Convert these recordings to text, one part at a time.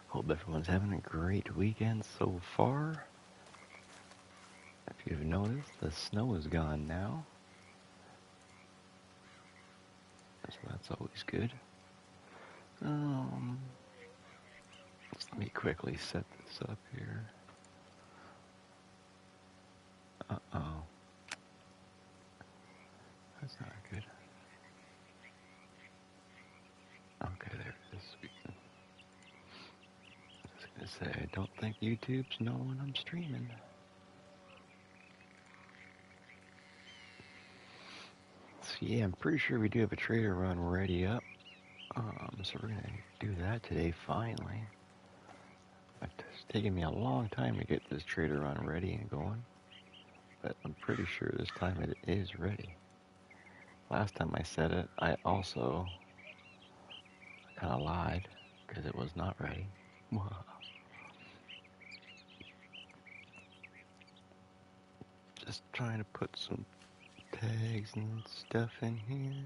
Hope everyone's having a great weekend so far. If you've noticed, the snow is gone now, so that's always good. Um, let me quickly set this up here. Uh-oh. That's not good. Okay, there it is. I was gonna say, I don't think YouTube's knowing I'm streaming. So yeah, I'm pretty sure we do have a trader run ready up. So we're gonna do that today finally. It's taken me a long time to get this trader run ready and going, but I'm pretty sure this time it is ready. Last time I said it, I also kind of lied because it was not ready. Just trying to put some tags and stuff in here.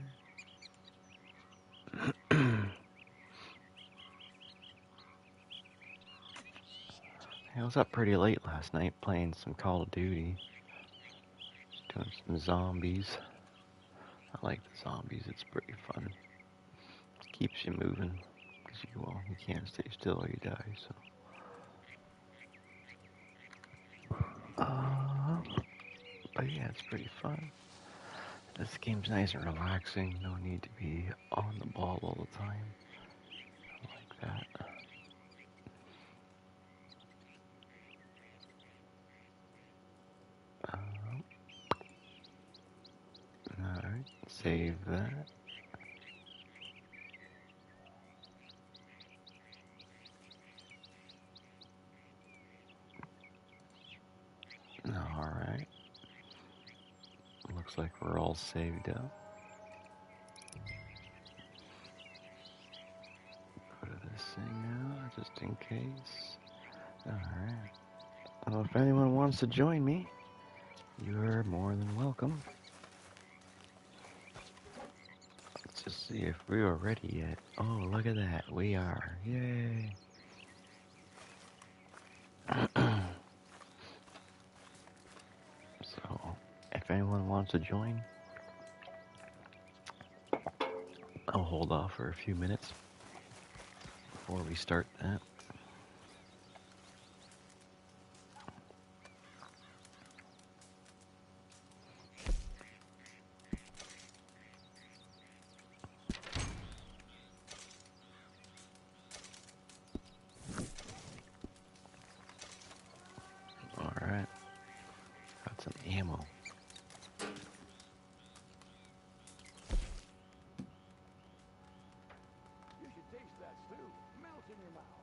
I was up pretty late last night playing some Call of Duty. Just doing some zombies. I like the zombies, it's pretty fun. It keeps you moving, because you can't stay still or you die, so. But yeah, it's pretty fun. This game's nice and relaxing, no need to be on the ball all the time. I like that. Alright, save that. Alright. Looks like we're all saved up. Put this thing out just in case. Alright. Well, if anyone wants to join me, you're more than welcome. Let's just see if we are ready yet. Oh, look at that. We are. Yay. So, if anyone wants to join, I'll hold off for a few minutes before we start that. Alright. Got some ammo. You should taste that stew. Melt in your mouth.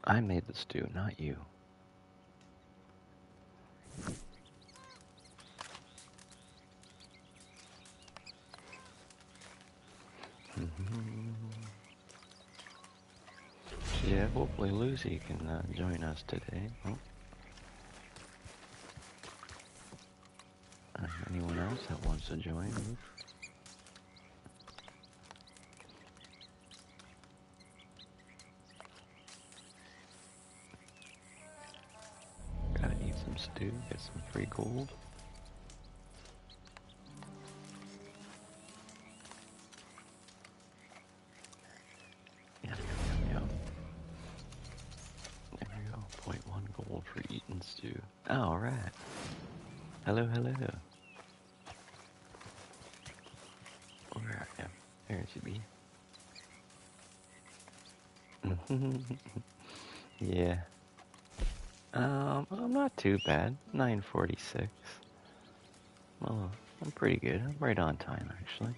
I made the stew, not you. Yeah, hopefully Lucy can join us today. Oh. Anyone else that wants to join? Gotta eat some stew, get some free gold. Yum, yum, yum. There we go. 0.1 gold for eating stew. Alright. Hello, hello. Where I am. There it should be. Yeah. I'm not too bad. 9:46. Well, I'm pretty good. I'm right on time, actually.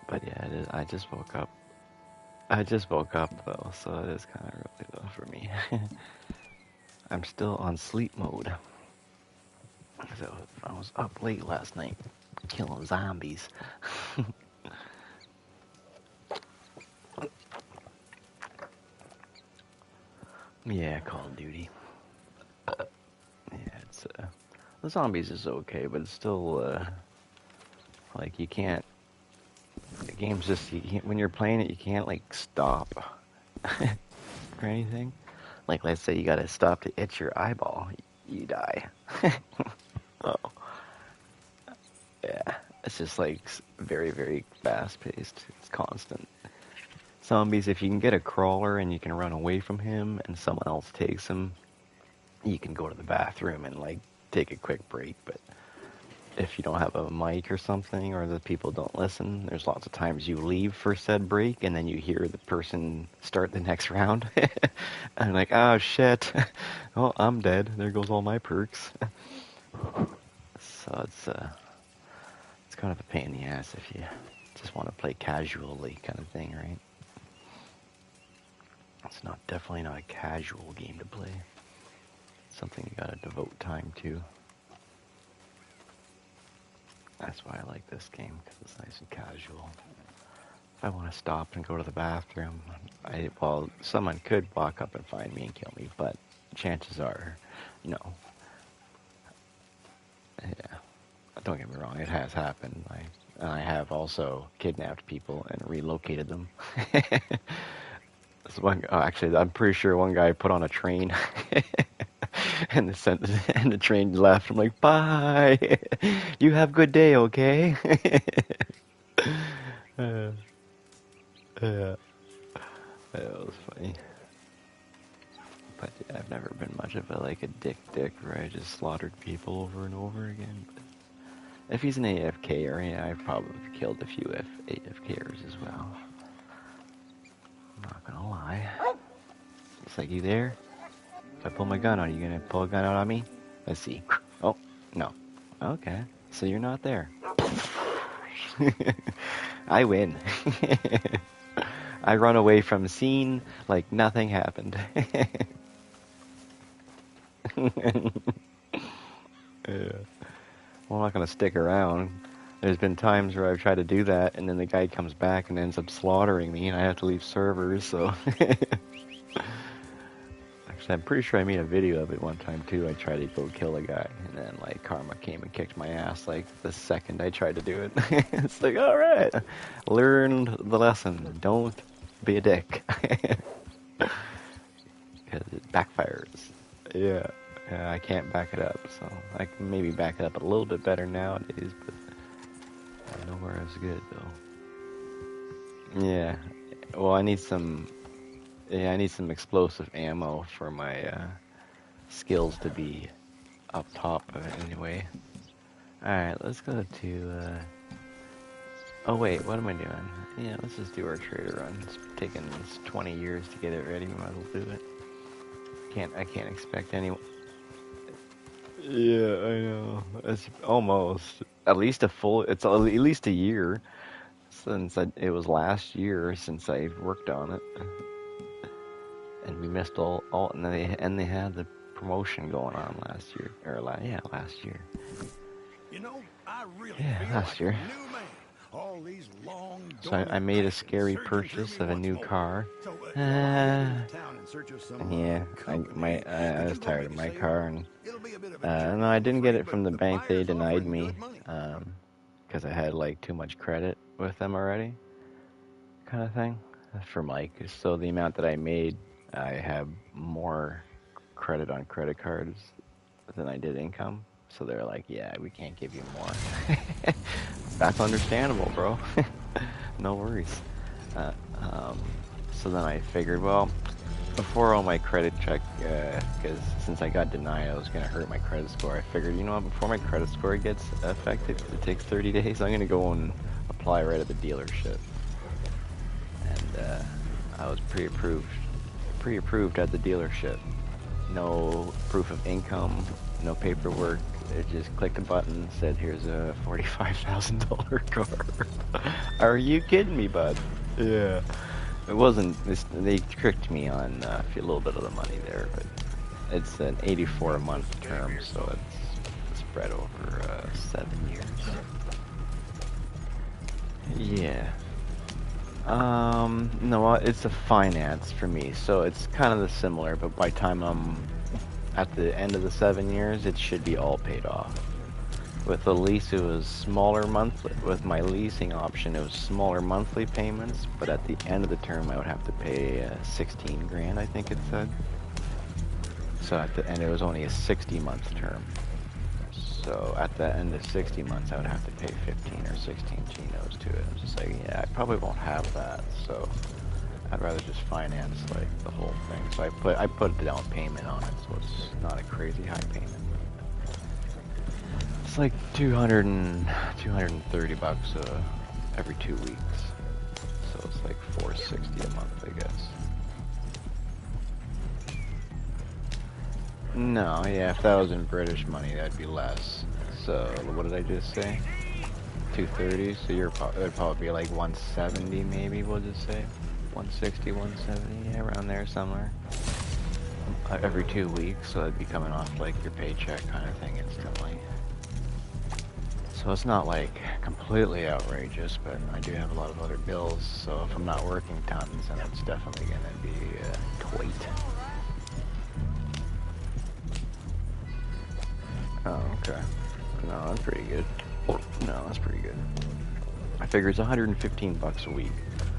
But yeah, it is. I just woke up. Though, so it is kind of early though for me. I'm still on sleep mode. So I was up late last night, killing zombies. Yeah, Call of Duty. Yeah, it's the zombies is okay, but it's still like you can't game's just, you can't, when you're playing it, you can't like stop or anything. Like, let's say you gotta stop to itch your eyeball, you die. Oh, yeah. It's just like very, very fast paced. It's constant. Zombies, if you can get a crawler and you can run away from him and someone else takes him, you can go to the bathroom and like take a quick break. But if you don't have a mic or something, or the people don't listen, there's lots of times you leave for said break and then you hear the person start the next round. I'm like, oh shit. Oh, I'm dead. There goes all my perks. So it's kind of a pain in the ass if you just want to play casually kind of thing, right? It's definitely not a casual game to play. It's something you gotta devote time to. That's why I like this game, because it's nice and casual. If I want to stop and go to the bathroom, well, someone could walk up and find me and kill me, but chances are, no. Yeah, don't get me wrong, it has happened. I have also kidnapped people and relocated them. Actually, I'm pretty sure one guy put on a train, and the train left. I'm like, bye. You have a good day, okay? uh, yeah, that was funny. But yeah, I've never been much of a dick where I just slaughtered people over and over again. But if he's an AFKer, yeah, I've probably killed a few AFKers as well. I'm not gonna lie. It's like, you there? If I pull my gun on you, gonna pull a gun out on me? Let's see. Oh, no. Okay, so you're not there. I win. I run away from scene like nothing happened. Yeah. Well, I'm not gonna stick around. There's been times where I've tried to do that, and then the guy comes back and ends up slaughtering me, and I have to leave servers, so... Actually, I'm pretty sure I made a video of it one time, too. I tried to go kill a guy, and then, karma came and kicked my ass, the second I tried to do it. It's like, alright, learned the lesson. Don't be a dick. Because it backfires. Yeah. I can't back it up, so I can maybe back it up a little bit better nowadays, but nowhere as good, though. Yeah. Well, I need some explosive ammo for my skills to be up top anyway. Alright, let's go to... Oh wait, what am I doing? Yeah, let's just do our trader run. It's taken us 20 years to get it ready, we might as well do it. I can't expect anyone... Yeah, I know. It's almost at least it's at least a year since it was last year since I worked on it, and we missed all and they had the promotion going on last year last year. You know, I really last year. All these long so I made a scary purchase of a new car. Yeah, I was tired of my car, and no, I didn't get it from the bank. They denied me because I had too much credit with them already, kind of thing. For Mike, so the amount that I made, I have more credit on credit cards than I did income. So they're like, yeah, we can't give you more. That's understandable, bro. No worries. So then I figured, well, before all my credit check, because since I got denied, I was going to hurt my credit score. I figured, you know what, before my credit score gets affected, because it takes 30 days, I'm going to go and apply right at the dealership. And I was pre-approved at the dealership. No proof of income, no paperwork. It just clicked a button, said, here's a $45,000 car. Are you kidding me, bud? Yeah. It wasn't, they tricked me on a little bit of the money there, but it's an 84-month term, so it's spread over 7 years. Yeah. No, it's a finance for me, so it's kind of similar, but by the time I'm at the end of the 7 years, it should be all paid off. With the lease, it was smaller monthly. With my leasing option, it was smaller monthly payments, but at the end of the term, I would have to pay 16 grand, I think it said. So at the end, it was only a 60-month term. So at the end of 60 months, I would have to pay 15 or 16 Gnos to it. I was just like, yeah, I probably won't have that. So I'd rather just finance like the whole thing. So I put a down payment on it, so it's not a crazy high payment. It's like 230 bucks every 2 weeks. So it's like 460 a month, I guess. No, yeah, if that was in British money, that'd be less. So what did I just say? 230. So it'd probably be like 170, maybe. We'll just say 160, 170, yeah, around there somewhere. Every 2 weeks, so it'd be coming off like your paycheck kind of thing instantly. So it's not like completely outrageous, but I do have a lot of other bills, so if I'm not working tons, then it's definitely gonna be tight. Oh, okay. No, that's pretty good. No, that's pretty good. I figure it's 115 bucks a week,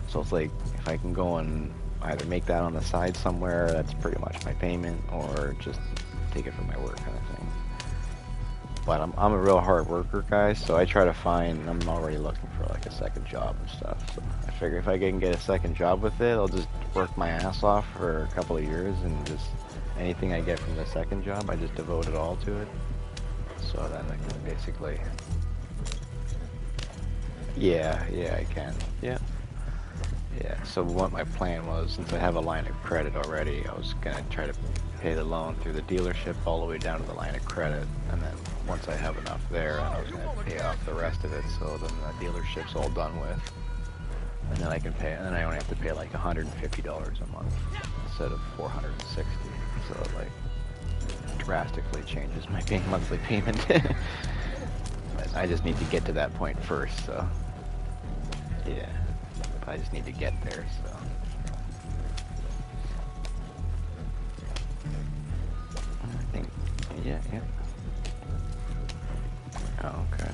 so it's like if I can go and either make that on the side somewhere, that's pretty much my payment, or just take it from my work kind of thing. But I'm a real hard worker, guys, so I try to find, I'm already looking for like a second job and stuff, so I figure if I can get a second job with it, I'll just work my ass off for a couple of years, and just anything I get from the second job, I just devote it all to it. So then I can basically, yeah, I can, yeah. So what my plan was, since I have a line of credit already, I was gonna try to pay the loan through the dealership all the way down to the line of credit, and then once I have enough there, I was gonna pay off the rest of it, so then the dealership's all done with, and then I can pay, and then I only have to pay like $150 a month instead of $460. So it like drastically changes my monthly payment. But I just need to get to that point first, so yeah. I just need to get there, so. I think, yeah. Oh, okay.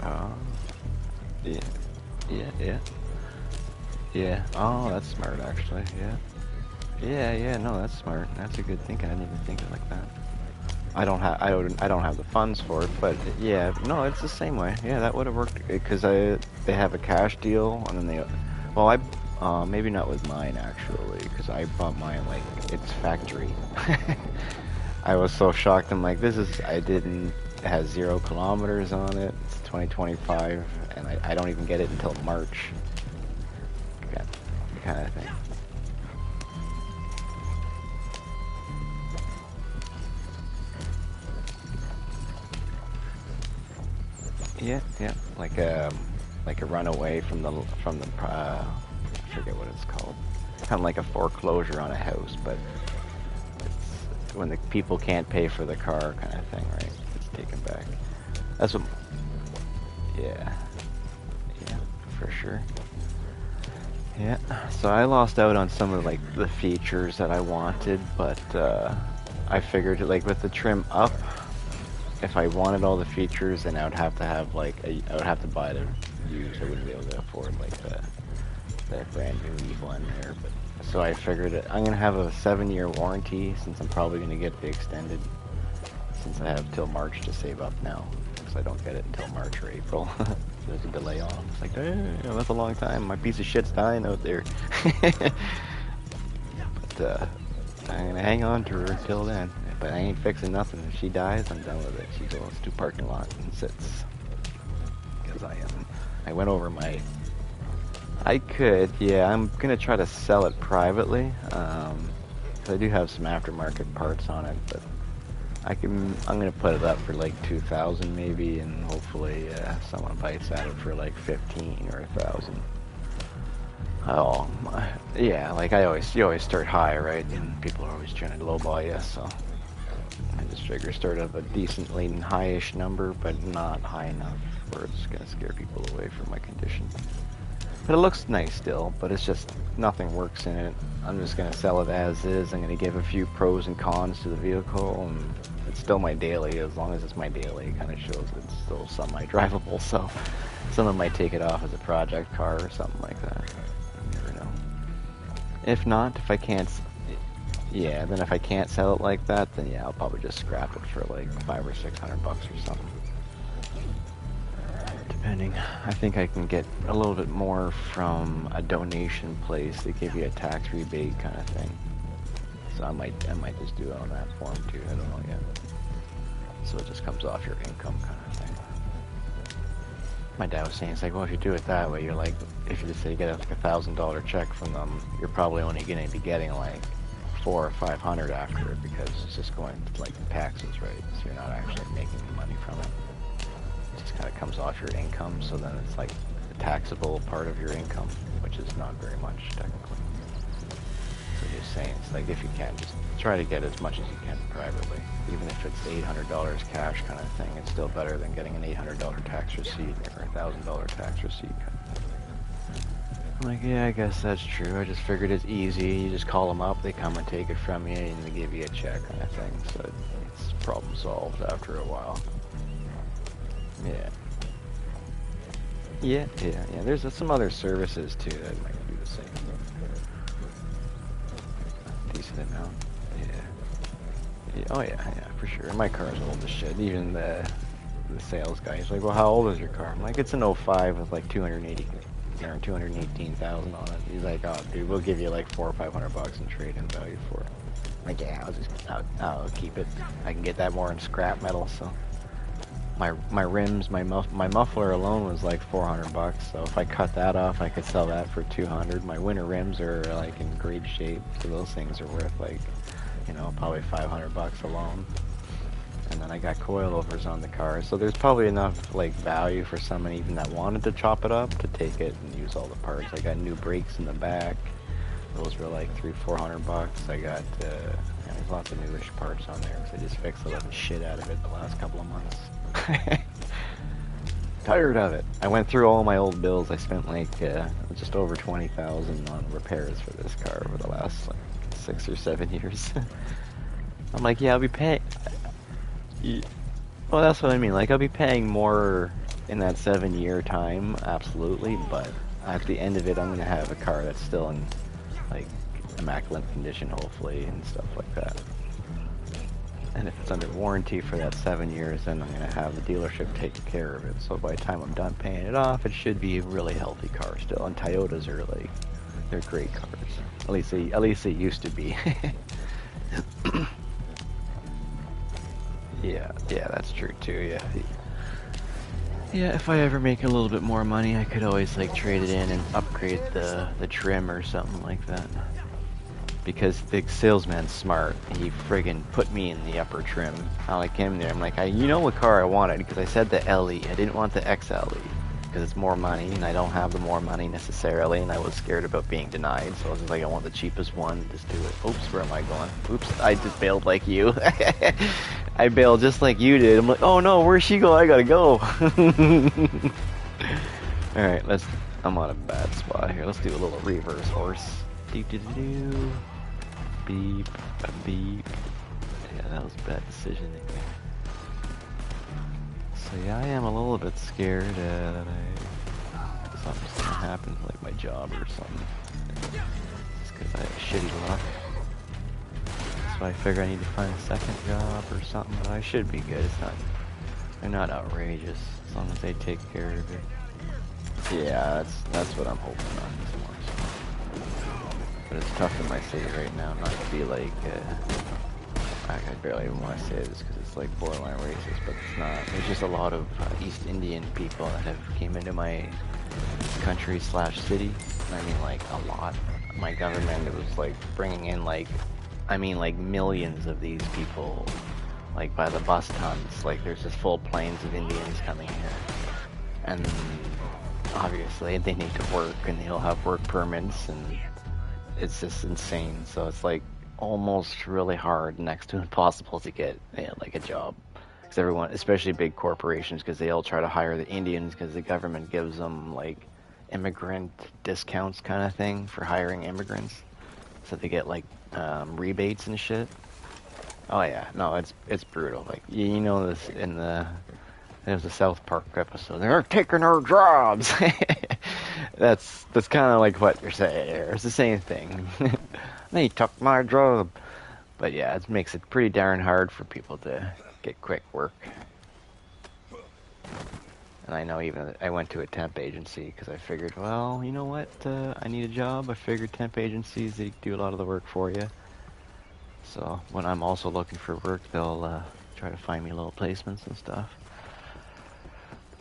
Oh, yeah. Oh, that's smart, actually. Yeah. No, that's smart. That's a good thinking. I didn't even think of it like that. I don't have the funds for it, but yeah, no, it's the same way. Yeah, that would have worked because they have a cash deal, and then maybe not with mine actually, because I bought mine like it's factory. I was so shocked. I'm like, it has 0 kilometers on it. It's 2025, and I don't even get it until March. Kind of thing. Yeah, like a runaway from the I forget what it's called. Kind of like a foreclosure on a house, but it's when the people can't pay for the car, kind of thing, right? It's taken back. That's what. Yeah, for sure. Yeah, so I lost out on some of like the features that I wanted, but I figured like with the trim up, if I wanted all the features, then I would have to have I would have to buy the used. I wouldn't be able to afford like the brand new one there. But so I figured that I'm gonna have a 7-year warranty, since I'm probably gonna get the extended, since I have till March to save up now, because I don't get it until March or April. There's a delay on. It's like, that's a long time. My piece of shit's dying out there. But I'm gonna hang on to her till then. But I ain't fixing nothing. If she dies, I'm done with it. She goes to parking lot and sits. Because I went over my. I could, yeah. I'm gonna try to sell it privately. I do have some aftermarket parts on it, but I'm gonna put it up for like 2,000 maybe, and hopefully someone bites at it for like 15 or 1,000. Oh, yeah. Like you always start high, right? And people are always trying to lowball you, so. I just figure start at a decently high-ish number, but not high enough where it's gonna scare people away from my condition. But it looks nice still, but it's just nothing works in it. I'm just going to sell it as is. I'm going to give a few pros and cons to the vehicle, and it's still my daily. As long as it's my daily, it kind of shows it's still semi-drivable, so someone might take it off as a project car or something like that. You never know. If not, if I can't, yeah, then if I can't sell it like that, then yeah, I'll probably just scrap it for like $500 or $600 or something. Depending. I think I can get a little bit more from a donation place. They give you a tax rebate kind of thing. So I might just do it on that form too. I don't know yet. So it just comes off your income kind of thing. My dad was saying, it's like, well, if you do it that way, you're like, if you just say you get like $1,000 check from them, you're probably only going to be getting like 400 or 500 after it, because it's just going to like taxes, right? So you're not actually making any money from it. It just kind of comes off your income, so then it's like a taxable part of your income, which is not very much technically. So just saying, it's like if you can, just try to get as much as you can privately. Even if it's $800 cash kind of thing, it's still better than getting an $800 tax receipt or a $1,000 tax receipt kind of thing. I'm like, yeah, I guess that's true. I just figured it's easy. You just call them up, they come and take it from you, and they give you a check kind of thing. So it's problem solved after a while. Yeah. Yeah. There's some other services too that might do the same thing. Decent amount. Yeah. Oh yeah, for sure. My car's old as shit. Even the sales guy, he's like, well, how old is your car? I'm like, it's an '05 with like 218,000 on it. He's like, oh, dude, we'll give you like $400 or $500 in trade-in value for it. I'm like, yeah, I'll keep it. I can get that more in scrap metal. So my rims, my muffler alone was like $400. So if I cut that off, I could sell that for $200. My winter rims are like in great shape, so those things are worth like, probably $500 alone. And then I got coilovers on the car, so there's probably enough like value for someone even that wanted to chop it up to take it and use all the parts. I got new brakes in the back; those were like $300-400. I got there's lots of newish parts on there because I just fixed the living shit out of it the last couple of months. Tired of it. I went through all my old bills. I spent like just over $20,000 on repairs for this car over the last like 6 or 7 years. I'm like, yeah, I'll be paying. Well, that's what I mean. Like, I'll be paying more in that 7-year time, absolutely. But at the end of it, I'm gonna have a car that's still in like immaculate condition, hopefully, and stuff like that. And if it's under warranty for that 7 years, then I'm gonna have the dealership take care of it. So by the time I'm done paying it off, it should be a really healthy car still. And Toyotas are like, they're great cars. At least they used to be. Yeah, that's true too. Yeah. If I ever make a little bit more money, I could always like trade it in and upgrade the trim or something like that. Because the salesman's smart. He friggin' put me in the upper trim. I like him there. I'm like, you know what car I wanted? Because I said the LE. I didn't want the XLE. Because it's more money, and I don't have the more money necessarily, and I was scared about being denied, so I was just like, I want the cheapest one, just do it. Oops, where am I going? Oops, I just bailed like you. I bailed just like you did. I'm like, oh no, where's she going? I gotta go. Alright, I'm on a bad spot here. Let's do a little reverse horse. Do-do-do-do. Beep, beep. Yeah, that was a bad decision. So yeah, I am a little bit scared that something's gonna happen, like my job or something. Just because I have shitty luck. So I figure I need to find a second job or something, but I should be good. They're not outrageous, as long as they take care of it. Yeah, that's what I'm hoping on this one. But it's tough in my city right now not to be like, I barely even want to say this because it's like borderline racist, but it's not. There's just a lot of East Indian people that have came into my country / city. I mean, like a lot. My government was like bringing in like millions of these people, like by the bus tons. Like there's just full planes of Indians coming here, and obviously they need to work, and they'll have work permits, and it's just insane. So it's like almost really hard, next to impossible, to get like a job, because everyone, especially big corporations, because they all try to hire the Indians because the government gives them like immigrant discounts kind of thing for hiring immigrants, so they get like rebates and shit. Oh yeah, no, it's brutal. Like you know this in there's a South Park episode. They're taking our jobs. That's kind of like what you're saying here. It's the same thing. They took my job. But yeah, it makes it pretty darn hard for people to get quick work. And I know even I went to a temp agency because I figured, well, you know what? I need a job. I figured temp agencies, they do a lot of the work for you. So when I'm also looking for work, they'll try to find me little placements and stuff.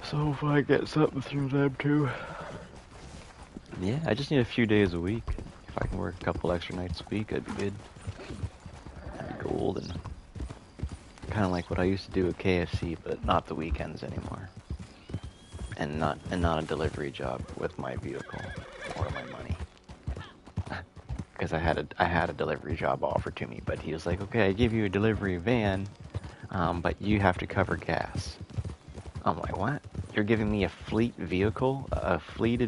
So if I get something through them too. Yeah, I just need a few days a week. If I can work a couple extra nights a week, I'd be good. I'd be golden. Kind of like what I used to do at KFC, but not the weekends anymore. And not a delivery job with my vehicle or my money. Because I had a delivery job offered to me, but he was like, okay, I give you a delivery van, but you have to cover gas. I'm like, what? You're giving me a fleeted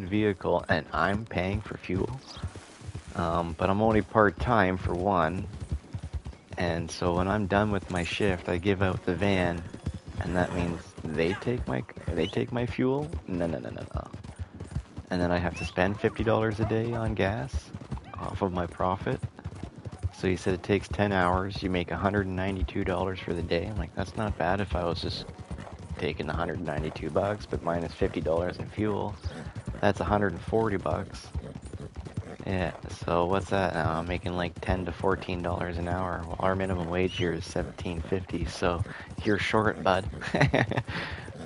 vehicle, and I'm paying for fuel? But I'm only part-time for one, and so when I'm done with my shift, I give out the van, and that means they take my fuel? No. And then I have to spend $50 a day on gas off of my profit. So he said it takes 10 hours, you make $192 for the day. I'm like, that's not bad if I was just taking the $192, but minus $50 in fuel, that's $140. Yeah, so what's that now? I'm making like $10 to $14 an hour. Well, our minimum wage here is $17.50, so you're short, bud.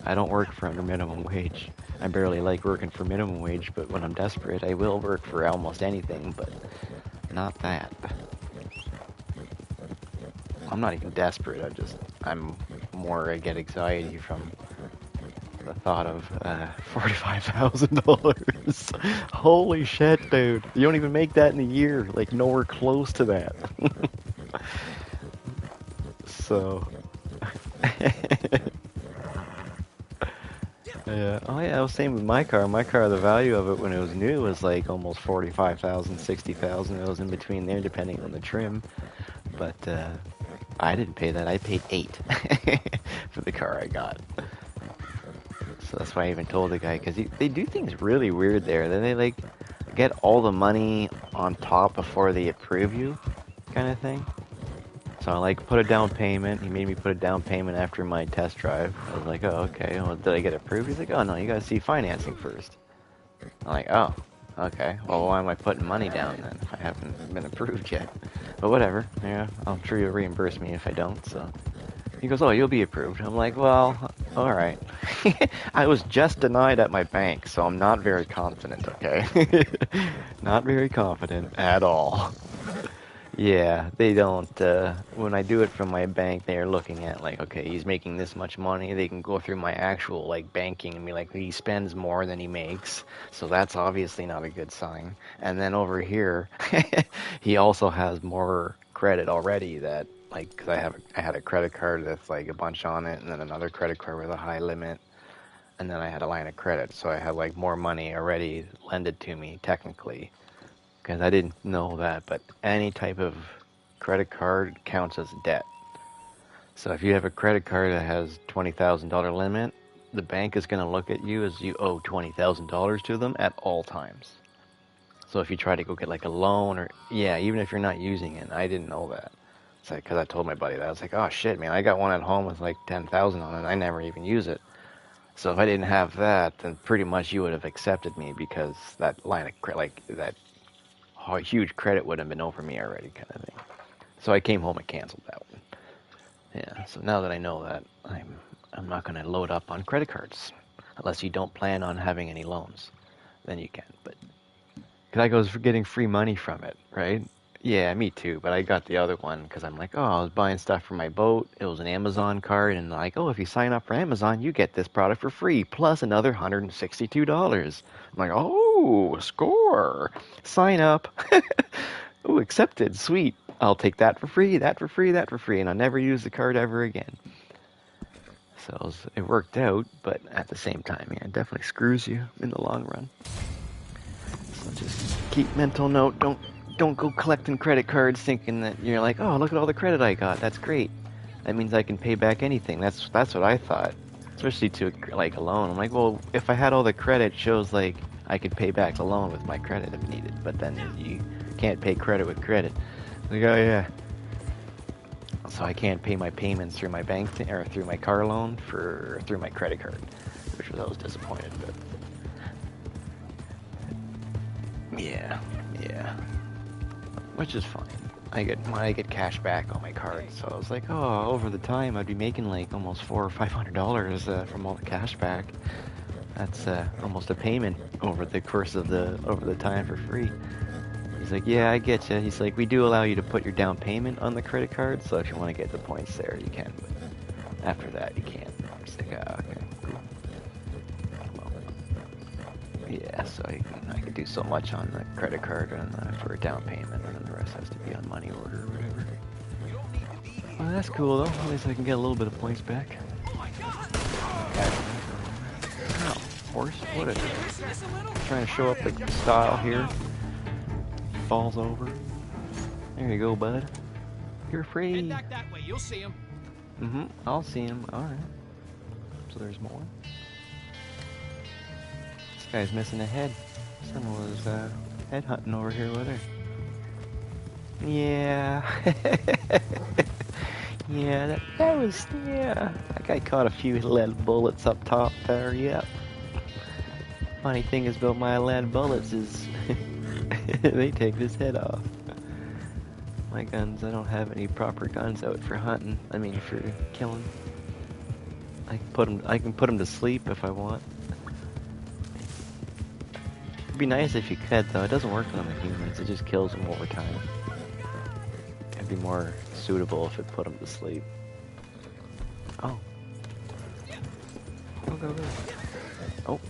I don't work for under minimum wage. I barely like working for minimum wage, but when I'm desperate, I will work for almost anything, but not that. I'm not even desperate, I get anxiety from the thought of $45,000. Holy shit, dude. You don't even make that in a year. Like, nowhere close to that. So. Yeah. Oh yeah, I was same with my car. My car, the value of it when it was new was like almost 45,000, 60,000. It was in between there depending on the trim. But I didn't pay that. I paid 8 for the car I got. So that's why I even told the guy, because they do things really weird there. Then they like get all the money on top before they approve you, kind of thing. So I like put a down payment. He made me put a down payment after my test drive. I was like, oh, okay. Well, did I get approved? He's like, oh no, you gotta see financing first. I'm like, oh, okay. Well, why am I putting money down then if I haven't been approved yet? But whatever. Yeah, I'm sure you'll reimburse me if I don't. So he goes, oh, you'll be approved. I'm like, well, all right. I was just denied at my bank, so I'm not very confident. Okay, not very confident at all. Yeah, they don't, when I do it from my bank, they're looking at, like, okay, he's making this much money. They can go through my actual, like, banking and be like, he spends more than he makes, so that's obviously not a good sign. And then over here, he also has more credit already that, like, cause I had a credit card with, like, a bunch on it, and then another credit card with a high limit, and then I had a line of credit, so I had, like, more money already lended to me, technically. Because I didn't know that, but any type of credit card counts as debt. So if you have a credit card that has $20,000 limit, the bank is going to look at you as you owe $20,000 to them at all times. So if you try to go get like a loan or, yeah, even if you're not using it, I didn't know that. It's like, because I told my buddy that. I was like, oh shit, man, I got one at home with like 10,000 on it. I never even use it. So if I didn't have that, then pretty much you would have accepted me because that line of credit, like that huge credit would have been over me already, kind of thing. So I came home and canceled that one. Yeah. So now that I know that, I'm not going to load up on credit cards unless you don't plan on having any loans. Then you can. But because I was getting free money from it, right? Yeah, me too. But I got the other one because I'm like, oh, I was buying stuff for my boat. It was an Amazon card, and like, oh, if you sign up for Amazon, you get this product for free plus another $162. I'm like, oh, score! Sign up. Oh, accepted. Sweet. I'll take that for free, that for free, that for free, and I'll never use the card ever again. So it worked out, but at the same time, yeah, it definitely screws you in the long run. keep mental note. Don't go collecting credit cards thinking that you're like, oh, look at all the credit I got. That's great. That means I can pay back anything. That's what I thought. Especially to like a loan. I'm like, well, if I had all the credit, it shows like I could pay back the loan with my credit if needed. But then you can't pay credit with credit. Like, oh yeah. So I can't pay my payments through my bank or through my car loan through my credit card, which I was disappointed with. Yeah. Which is fine. I get cash back on my card, so I was like, oh, over the time I'd be making like almost $400 or $500 from all the cash back. That's almost a payment over the course of the time for free. He's like, yeah, I get you. He's like, we do allow you to put your down payment on the credit card, so if you want to get the points there, you can. But after that, you can't. I'm just like, oh, okay, cool. Well, yeah, so I can do so much on the credit card and for a down payment, and then the rest has to be on money order or whatever. Well, that's cool though. At least I can get a little bit of points back. Oh, horse! What is it? Trying to show up the style here. Falls over. There you go, bud. You're free. Head back that way. You'll see him. I'll see him. All right. So there's more. This guy's missing a head. Someone was head hunting over here with her. Yeah. Yeah, that was, yeah. That guy caught a few lead bullets up top there, yep. Funny thing is about my lead bullets is they take his head off. My guns, I don't have any proper guns out for hunting. I mean, for killing. I can put him to sleep if I want. It'd be nice if you could, though. It doesn't work on the humans. It just kills them over time. It'd be more suitable if it put them to sleep. Oh. Go. Oh.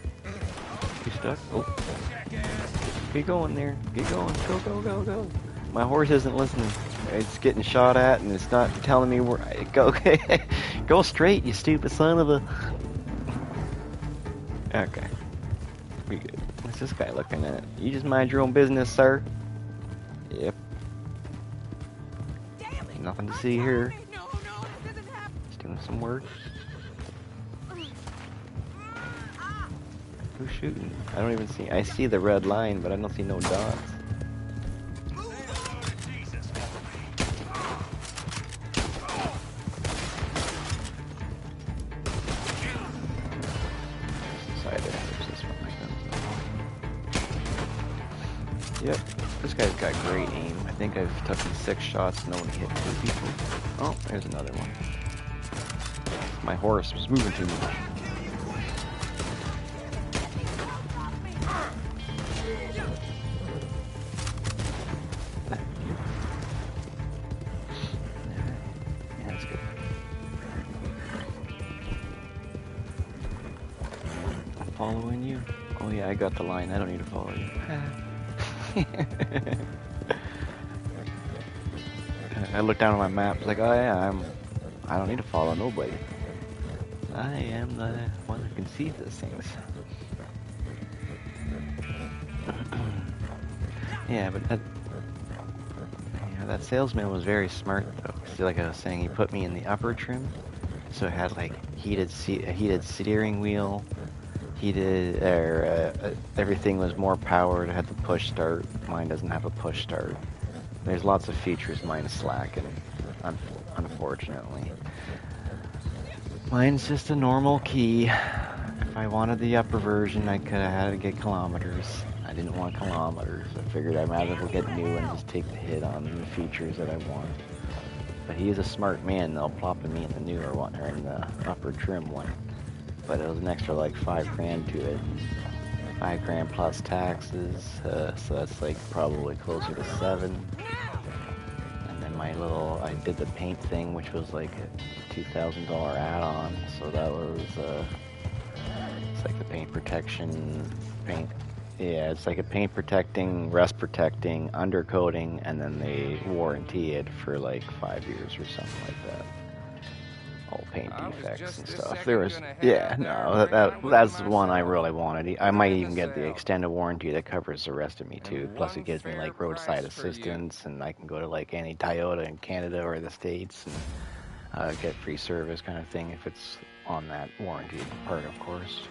You stuck? Oh. Get going there. Get going. Go. My horse isn't listening. It's getting shot at and it's not telling me where I go. Go straight, you stupid son of a... Okay. We good. What's this guy looking at? You just mind your own business, sir. Yep. Nothing to see here. He's doing some work. Who's shooting? I don't even see. I see the red line, but I don't see no dots. Yep, this guy's got great aim. I think I've taken 6 shots and only hit 2 people. Oh, there's another one. My horse was moving too much. Yeah, that's good. I'm following you. Oh yeah, I got the line. I don't need to follow you. I look down at my map, it's like, oh yeah, I don't need to follow nobody. I am the one that can see these things. Yeah, but that salesman was very smart though. Like I was saying, he put me in the upper trim, so it had like heated steering wheel. Everything was more powered. It had the push start. Mine doesn't have a push start. There's lots of features. Mine's slacking, unfortunately. Mine's just a normal key. If I wanted the upper version, I could have had to get kilometers. I didn't want kilometers. I figured I might as well get new and just take the hit on the features that I want. But he is a smart man, though, plopping me in the newer one, or in the upper trim one. But it was an extra like $5,000 to it. $5,000 plus taxes, so that's like probably closer to 7. And then I did the paint thing, which was like a $2,000 add-on. So that was, it's like the paint protection, yeah, it's like a paint protecting, rust protecting, undercoating, and then they warranty it for like 5 years or something like that. all paint I was defects just and this stuff. second There was, gonna head yeah, out there no, and bring my that's wood the one I myself. really wanted. I Do might it even get the myself. extended warranty that covers the rest of me too. And Plus, it one gives me fair like price roadside for you. assistance, and I can go to like any Toyota in Canada or the States and get free service kind of thing if it's on that warranty part, of course.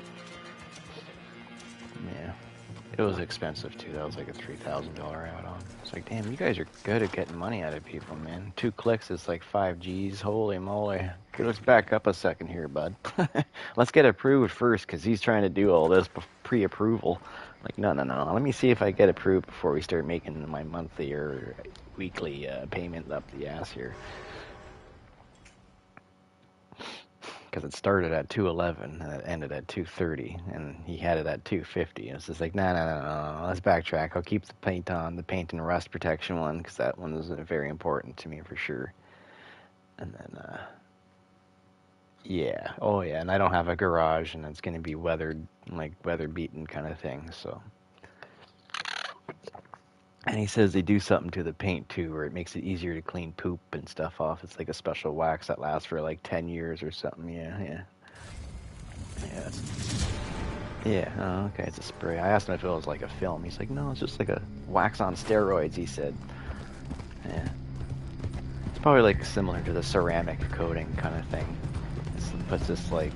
Yeah. It was expensive too. That was like a $3,000 add-on. It's like, damn, you guys are good at getting money out of people, man. 2 clicks is like 5 G's. Holy moly. Okay, let's back up a second here, bud. Let's get approved first, because he's trying to do all this pre-approval. Like, no. Let me see if I get approved before we start making my monthly or weekly payment up the ass here. Because it started at 211 and it ended at 230, and he had it at 250. It's just like, no. Let's backtrack. I'll keep the paint on, the paint and rust protection one, because that one is very important to me for sure. And then, yeah, oh yeah, and I don't have a garage, and it's going to be weathered, like weather beaten kind of thing. So, and he says they do something to the paint too, where it makes it easier to clean poop and stuff off. It's like a special wax that lasts for like 10 years or something. Yeah. Yeah, oh, okay, it's a spray. I asked him if it was like a film. He's like, no, it's just like a wax on steroids, he said. Yeah. It's probably like similar to the ceramic coating kind of thing. It puts this like,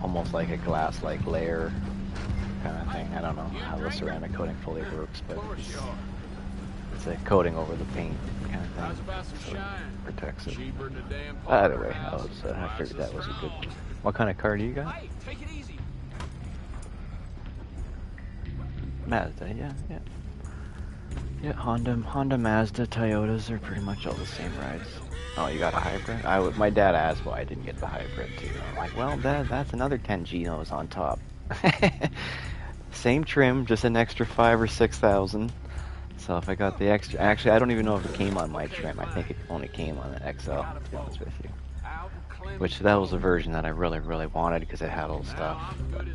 almost like a glass-like layer kind of thing. I don't know how the ceramic coating fully works, but it's a coating over the paint kind of thing. So it protects it. Either way, I figured that was a good one. What kind of car do you got? Hey, take it easy. Mazda, yeah. Yeah, Honda, Mazda, Toyotas are pretty much all the same rides. Oh, you got a hybrid? My dad asked why I didn't get the hybrid too. I'm like, well, Dad, that's another 10 Genos on top. Same trim, just an extra 5 or 6,000. So if I got the extra, actually, I don't even know if it came on my trim. I think it only came on the XL, to be honest with you. Which that was the version that I really wanted because it had all the stuff. But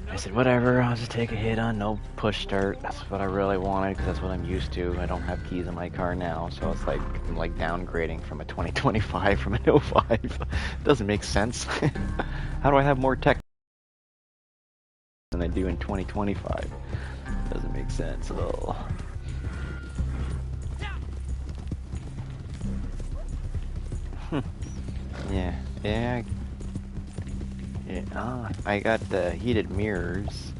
I said, whatever, I'll just take a hit on no push start. That's what I really wanted because that's what I'm used to. I don't have keys in my car now, so it's like I'm like downgrading from a 2025 from an 05. It doesn't make sense. How do I have more tech than I do in 2025? Doesn't make sense at all. Yeah. I got the heated mirrors.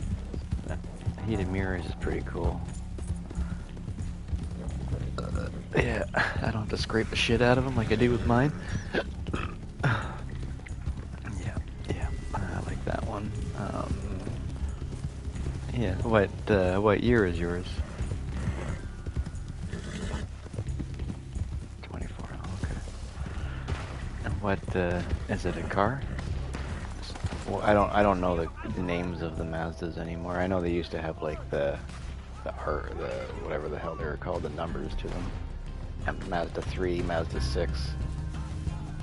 The heated mirrors is pretty cool. Yeah, I don't have to scrape the shit out of them like I do with mine. Yeah, I like that one. Yeah, what year is yours? 24. Okay. And what is it? A car? Well, I don't know the names of the Mazdas anymore. I know they used to have like the whatever the hell they were called, the numbers to them. And Mazda 3, Mazda 6.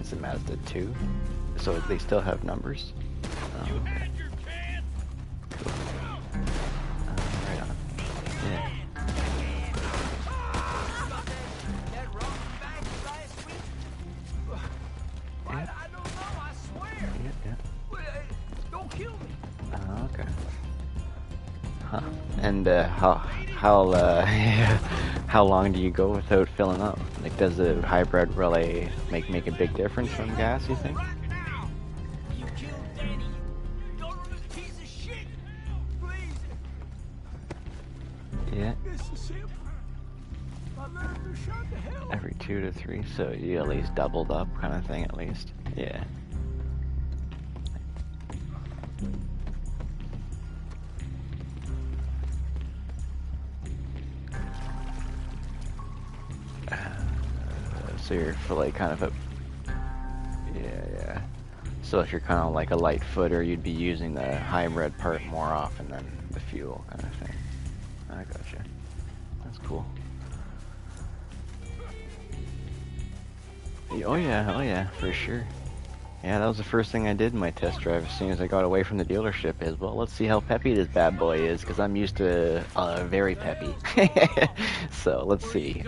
Is it Mazda 2? So they still have numbers? Oh, okay. Cool. Right on. Yeah. Okay. Huh. And how long do you go without filling up? Like, does the hybrid really make a big difference from gas, you think? Yeah. Every 2 to 3, so you at least doubled up kind of thing at least. Yeah. So you're for like kind of a yeah. So if you're kind of like a light footer, you'd be using the hybrid part more often than the fuel kind of thing. I gotcha. That's cool. Oh yeah, for sure. Yeah, that was the first thing I did in my test drive as soon as I got away from the dealership is, well, let's see how peppy this bad boy is, because I'm used to very peppy. So, let's see.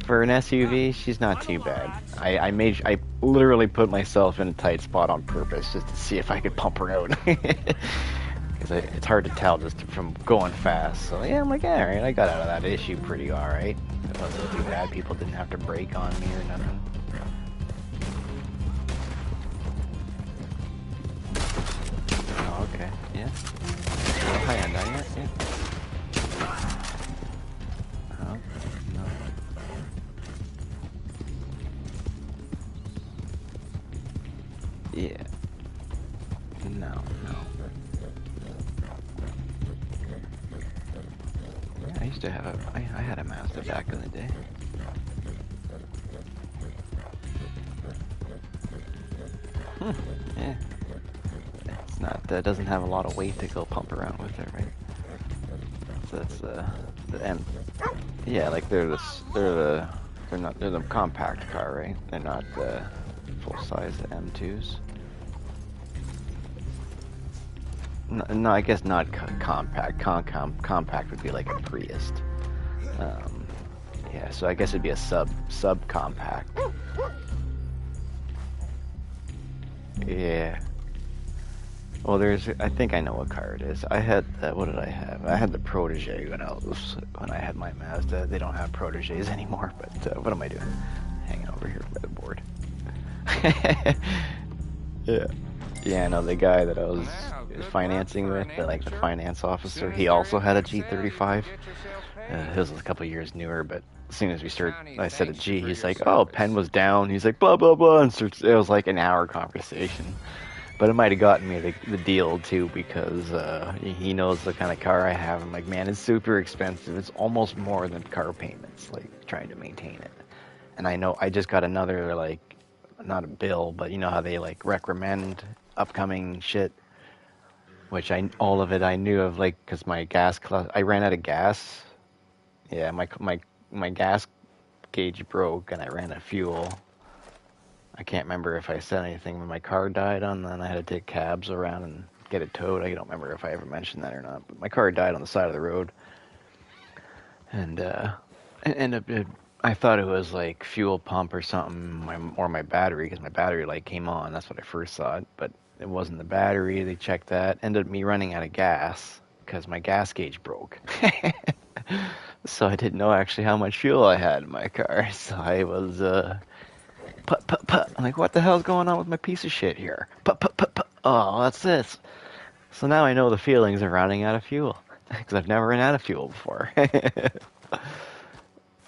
For an SUV, she's not too bad. I literally put myself in a tight spot on purpose just to see if I could pump her out. Because it's hard to tell just from going fast. So, yeah, I'm like, alright, I got out of that issue pretty alright. It wasn't too bad. People didn't have to brake on me or nothing. Oh, okay. Yeah. A little high end, yeah. Oh, no. Yeah. No. Yeah, I used to have I had a Mazda back in the day. Yeah. It's not, doesn't have a lot of weight to go pump around with it, right? So that's, and, yeah, like they're the compact car, right? They're not the full-size M2s. No, I guess not compact. Compact would be like a Prius. Yeah, so I guess it'd be a subcompact. Yeah. Well, I think I know what car it is. I had, what did I have? I had the Protege when I had my Mazda. They don't have Proteges anymore, but what am I doing? Hanging over here by the board. Yeah. Yeah, I know the guy that I was financing with, the finance officer, he also had a G35. His was a couple years newer, but as soon as I said a G, he's like, oh, pen was down. He's like, blah, blah, blah. And so it was like an hour conversation. But it might have gotten me the deal, too, because he knows the kind of car I have. I'm like, man, it's super expensive. It's almost more than car payments, like, trying to maintain it. And I know I just got another, like, not a bill, but you know how they, like, recommend upcoming shit, which all of it I knew of, like, because my I ran out of gas. Yeah, my gas gauge broke, and I ran out of fuel. I can't remember if I said anything when my car died on, and I had to take cabs around and get it towed. I don't remember if I ever mentioned that or not, but my car died on the side of the road, and I thought it was like fuel pump or something, or my battery, because my battery light came on. That's what I first thought, but it wasn't the battery. They checked that. Ended up me running out of gas because my gas gauge broke. So I didn't know actually how much fuel I had in my car. So I was put, put, put. I'm like, what the hell's going on with my piece of shit here? Put, put, put, put. Oh, that's this. So now I know the feelings of running out of fuel because I've never run out of fuel before.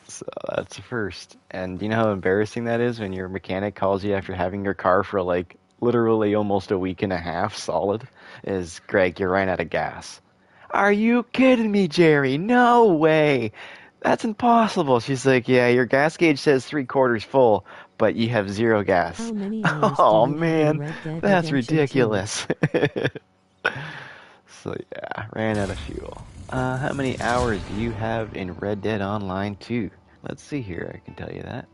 So that's the first. And you know how embarrassing that is when your mechanic calls you after having your car for like literally almost a week and a half solid? Is Greg, you're running out of gas. Are you kidding me, Jerry? No way. That's impossible. She's like, yeah, your gas gauge says 3/4 full, but you have zero gas. How many hours Oh do you have in man, Red Dead that's Redemption 2? ridiculous. So yeah, ran out of fuel. How many hours do you have in Red Dead Online 2? Let's see here, I can tell you that.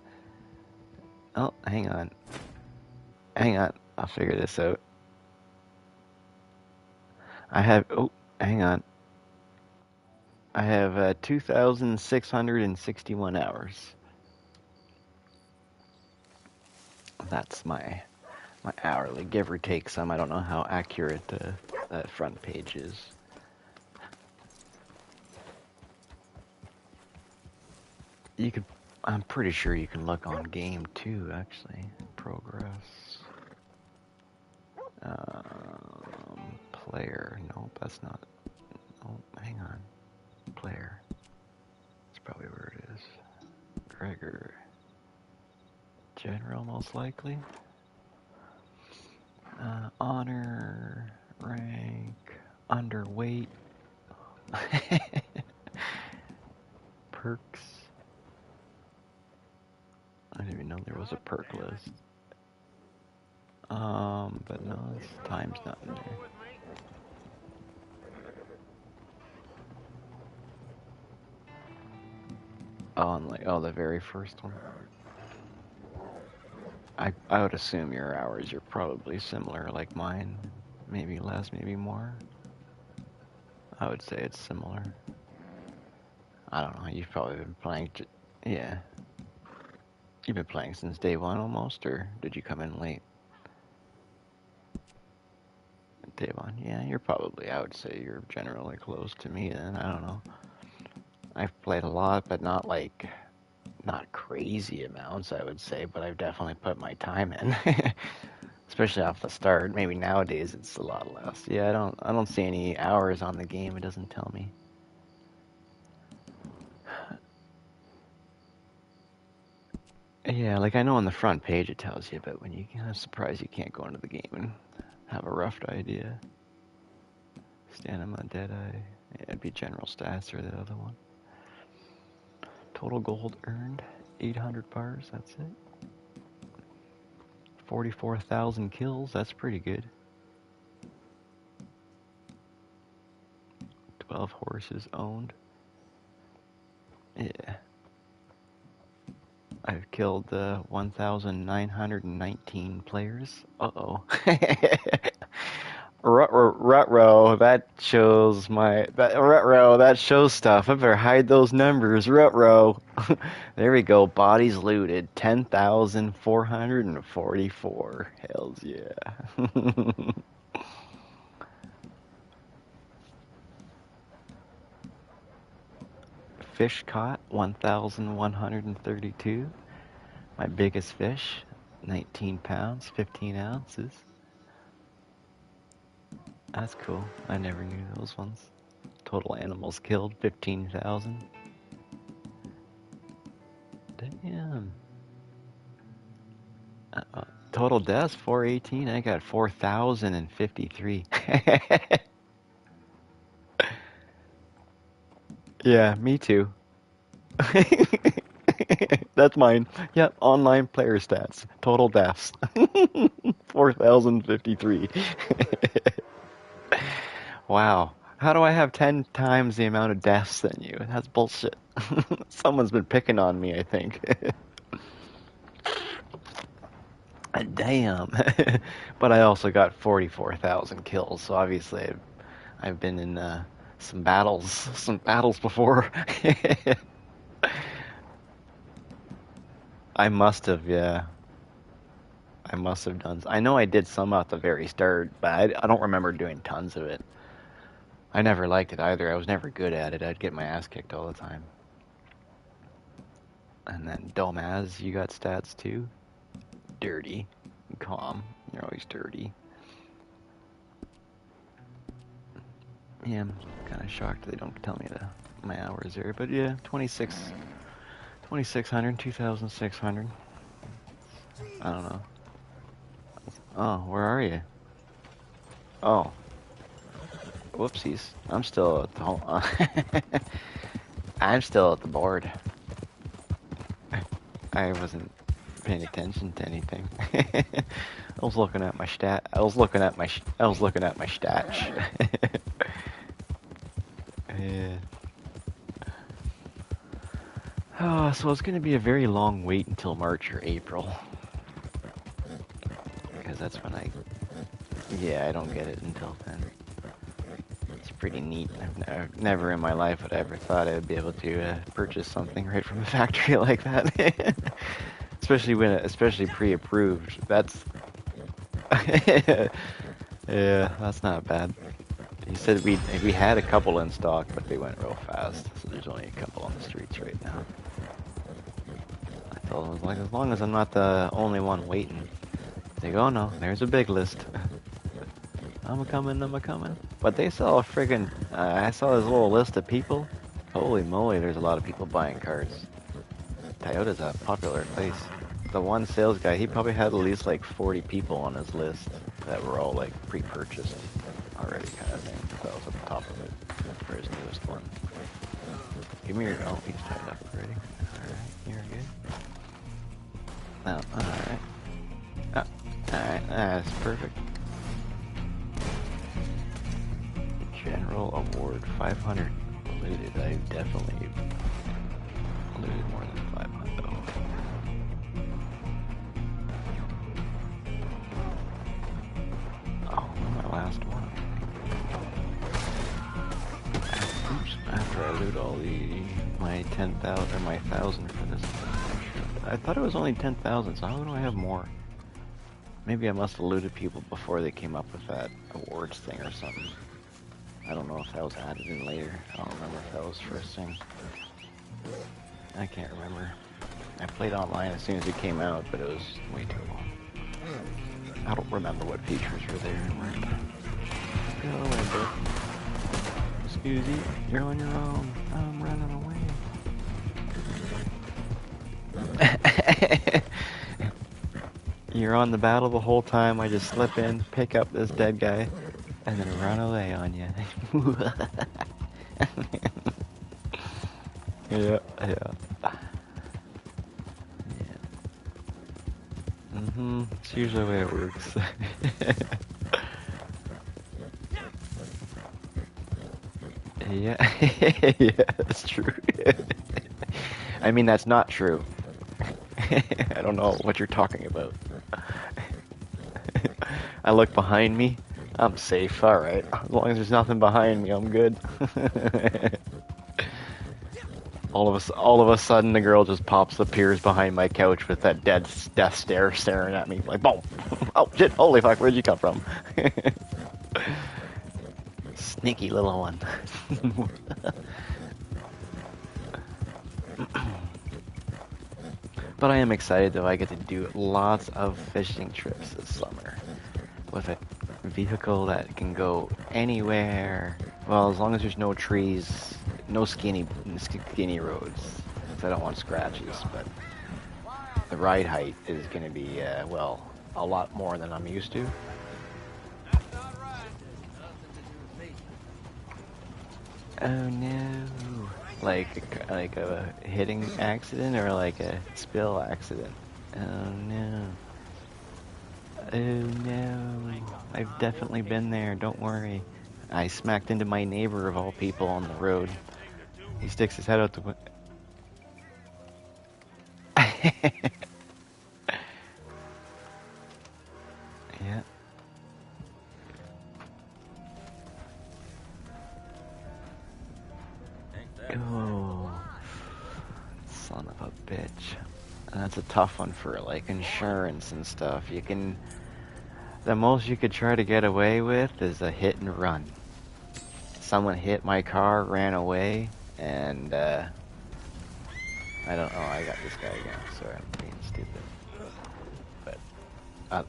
Oh, hang on. Hang on, I'll figure this out. Hang on. I have 2,661 hours. That's my hourly, give or take some. I don't know how accurate that front page is. I'm pretty sure you can look on game too, actually. Progress. Player. Nope, that's not. Oh, hang on. Player. That's probably where it is. Gregor. General, most likely. Honor. Rank. Underweight. Perks. I didn't even know there was a perk list. But no, this time's not in there. Oh, and like, oh, the very first one. I would assume your hours are probably similar like mine. Maybe less, maybe more. I would say it's similar. I don't know. You've probably been playing. Yeah. You've been playing since day one almost, or did you come in late? Day one. Yeah, you're probably. I would say you're generally close to me. Then I don't know. I've played a lot, but not crazy amounts. I would say, but I've definitely put my time in. Especially off the start. Maybe nowadays it's a lot less. Yeah, I don't see any hours on the game. It doesn't tell me. Yeah, like I know on the front page it tells you, but when I'm surprised you can't go into the game and have a rough idea. Stamina, Deadeye. Yeah, it'd be general stats or the other one. Total gold earned, 800 bars. That's it. 44,000 kills. That's pretty good. 12 horses owned. Yeah. I've killed 1,919 players. Uh-oh. Rutro, that shows that shows stuff. I better hide those numbers. Rutro. There we go. Bodies looted. 10,444. Hells yeah. Fish caught. 1,132. My biggest fish. 19 pounds. 15 ounces. That's cool. I never knew those ones. Total animals killed, 15,000. Damn. Total deaths, 418. I got 4,053. Yeah, me too. That's mine. Yep, online player stats. Total deaths. 4,053. Wow. How do I have 10 times the amount of deaths than you? That's bullshit. Someone's been picking on me, I think. Damn. But I also got 44,000 kills, so obviously I've been in some battles before. I must have, yeah. I must have done. I know I did some at the very start, but I don't remember doing tons of it. I never liked it either. I was never good at it. I'd get my ass kicked all the time. And then Domaz, you got stats too? Dirty. Calm. You're always dirty. Yeah, I'm kind of shocked they don't tell me my hours there. But yeah, 2,600, 2,600. I don't know. Oh, where are you? Oh. Whoopsies. I'm still at the home. I'm still at the board. I wasn't paying attention to anything. I was looking at my stat. I was looking at my stats. Yeah. Oh, so it's gonna be a very long wait until March or April, because that's when I don't get it until then. It's pretty neat. I've never in my life would I ever thought I would be able to purchase something right from the factory like that. especially pre-approved. That's yeah, that's not bad. He said we had a couple in stock, but they went real fast. So there's only a couple on the streets right now. I told him, as long as I'm not the only one waiting. They go, oh no, there's a big list. I'm a-coming. But they saw a friggin', I saw this little list of people. Holy moly, there's a lot of people buying cars. Toyota's a popular place. The one sales guy, he probably had at least like 40 people on his list that were all like pre-purchased already kind of thing. That was at the top of it for his newest one. Give me your, oh, he's tied up already. Alright, you're good. Oh, alright. Alright, that's perfect. General award 500 looted. I definitely looted more than 500 though. my 10,000 or my 1,000 for this. I thought it was only 10,000, so how do I have more? Maybe I must have looted people before they came up with that awards thing or something. I don't know if that was added in later. I don't remember if that was first thing. I can't remember. I played online as soon as it came out, but it was way too long. I don't remember what features were there and weren't. Go away, bud. Excuse you, you're on your own. I'm running away. You're on the battle the whole time. I just slip in, pick up this dead guy, and then run away on you. Yeah. It's usually the way it works. Yeah. Yeah, that's true. I mean, that's not true. I don't know what you're talking about. I look behind me. I'm safe, alright. As long as there's nothing behind me, I'm good. All of a sudden, the girl just appears behind my couch with that death stare staring at me. Like, boom! Oh, shit, holy fuck, where'd you come from? Sneaky little one. But I am excited, though. I get to do lots of fishing trips this summer. With a vehicle that can go anywhere. Well, as long as there's no trees, no skinny roads. Because I don't want scratches, but the ride height is going to be, well, a lot more than I'm used to. Oh no. Like a hitting accident or like a spill accident? Oh no. Oh no. I've definitely been there, don't worry. I smacked into my neighbor of all people on the road. He sticks his head out the window. Yeah. Oh, son of a bitch. And that's a tough one for like insurance and stuff. The most you could try to get away with is a hit and run. Someone hit my car, ran away, and I don't know, I got this guy again, sorry, I'm being stupid. But,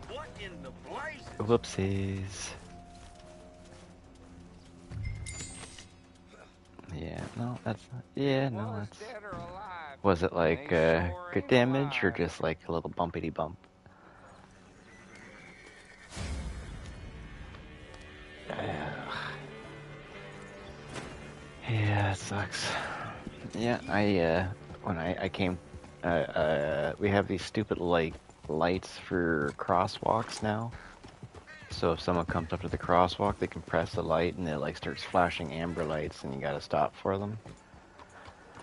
What in the blazes? whoopsies. Yeah, no, that's not, yeah, no, that's, was it like, good damage, or just like a little bumpity bump? Yeah, it sucks. Yeah, when I came, we have these stupid, like, lights for crosswalks now. So if someone comes up to the crosswalk, they can press the light and it, like, starts flashing amber lights and you gotta stop for them.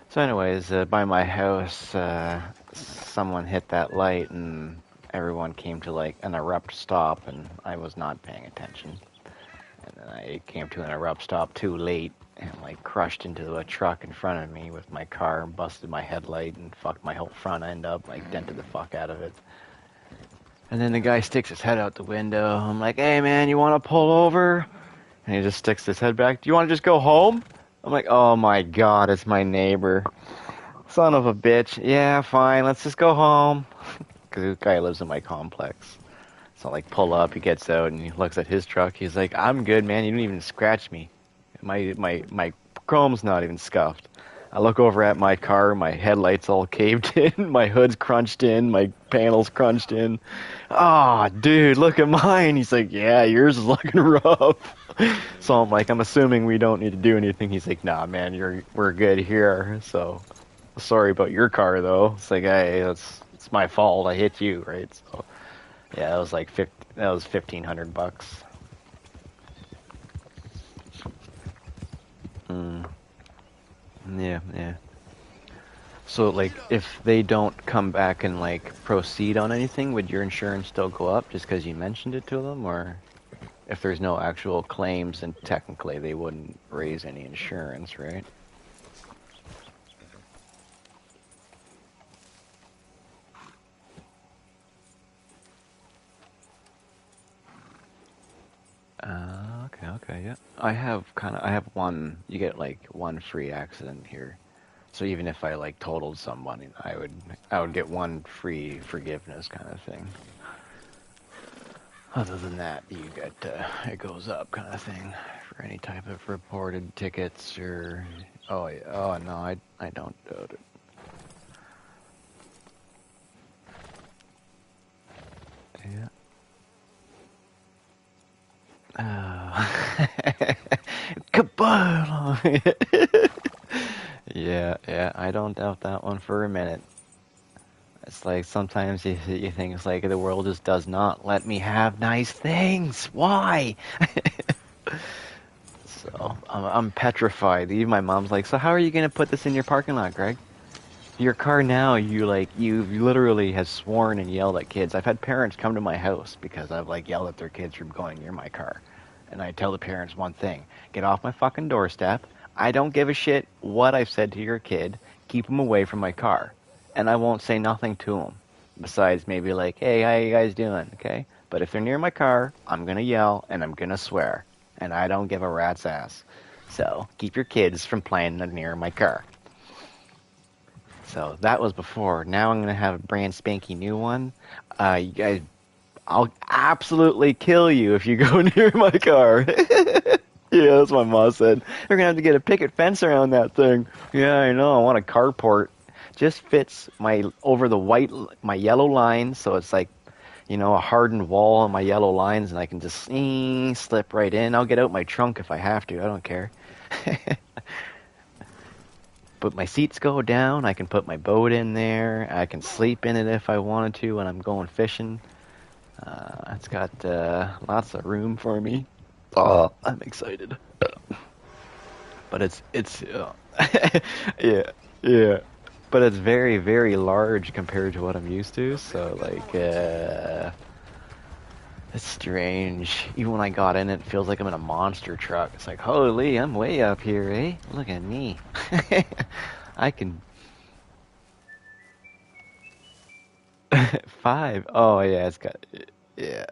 So anyways, by my house, someone hit that light and everyone came to, like, an abrupt stop and I was not paying attention. And then I came to an abrupt stop too late and like crushed into a truck in front of me with my car and busted my headlight and fucked my whole front end up, like dented the fuck out of it. And then the guy sticks his head out the window. I'm like, hey man, you want to pull over? And he just sticks his head back. Do you want to just go home? I'm like, oh my god, it's my neighbor. Son of a bitch. Yeah, fine, let's just go home. Because this guy lives in my complex. So like pull up, he gets out and he looks at his truck. He's like, I'm good, man. You didn't even scratch me. My chrome's not even scuffed. I look over at my car, my headlights all caved in, my hood's crunched in, my panels crunched in. Ah, oh, dude, look at mine. He's like, yeah, yours is looking rough. So I'm like, I'm assuming we don't need to do anything. He's like, nah, man, we're good here. So sorry about your car though. It's like, hey, it's my fault. I hit you, right? So yeah, that was like $1,500. Yeah. So, like, if they don't come back and, like, proceed on anything, would your insurance still go up just because you mentioned it to them? Or if there's no actual claims, then technically they wouldn't raise any insurance, right? Okay, yeah. I have one, you get like one free accident here. So even if I like totaled someone, I would get one free forgiveness kind of thing. Other than that, you get, it goes up kind of thing for any type of reported tickets or, oh, yeah, oh no, I don't doubt it. Yeah. Goodbye. Yeah, I don't doubt that one for a minute. It's like sometimes you think it's like the world just does not let me have nice things. Why? So I'm petrified. Even my mom's like, so how are you gonna put this in your parking lot, Greg? Your car now, you literally have sworn and yelled at kids. I've had parents come to my house because I've like yelled at their kids from going near my car. And I tell the parents one thing: get off my fucking doorstep. I don't give a shit what I've said to your kid. Keep them away from my car. And I won't say nothing to them. Besides maybe like, hey, how you guys doing? Okay? But if they're near my car, I'm going to yell and I'm going to swear. And I don't give a rat's ass. So keep your kids from playing near my car. So that was before. Now I'm going to have a brand spanky new one. You guys, I'll absolutely kill you if you go near my car. Yeah, that's what my mom said. We're gonna have to get a picket fence around that thing. Yeah, I know. I want a carport. Just fits my over the my yellow lines, so it's like, a hardened wall on my yellow lines, and I can just slip right in. I'll get out my trunk if I have to. I don't care. But my seats go down. I can put my boat in there. I can sleep in it if I wanted to when I'm going fishing. It's got lots of room for me. Oh, I'm excited. But it's yeah, yeah. But it's very, very large compared to what I'm used to. So like, it's strange. Even when I got in it, it feels like I'm in a monster truck. It's like, holy, I'm way up here, eh? Look at me. I can 5. Oh yeah, it's got yeah.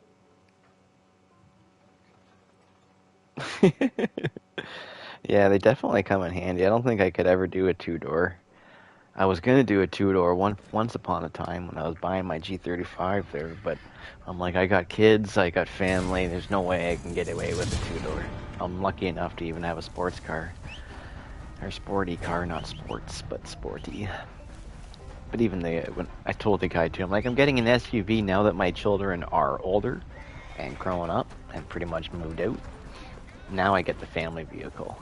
Yeah, they definitely come in handy. I don't think I could ever do a two-door. I was gonna do a two-door once upon a time when I was buying my G35 there, but I'm like, I got kids, I got family. There's no way I can get away with a two-door. I'm lucky enough to even have a sports car, or sporty car, not sports, but sporty. But even when I told the guy too, I'm like, I'm getting an SUV now that my children are older and growing up and pretty much moved out. Now I get the family vehicle.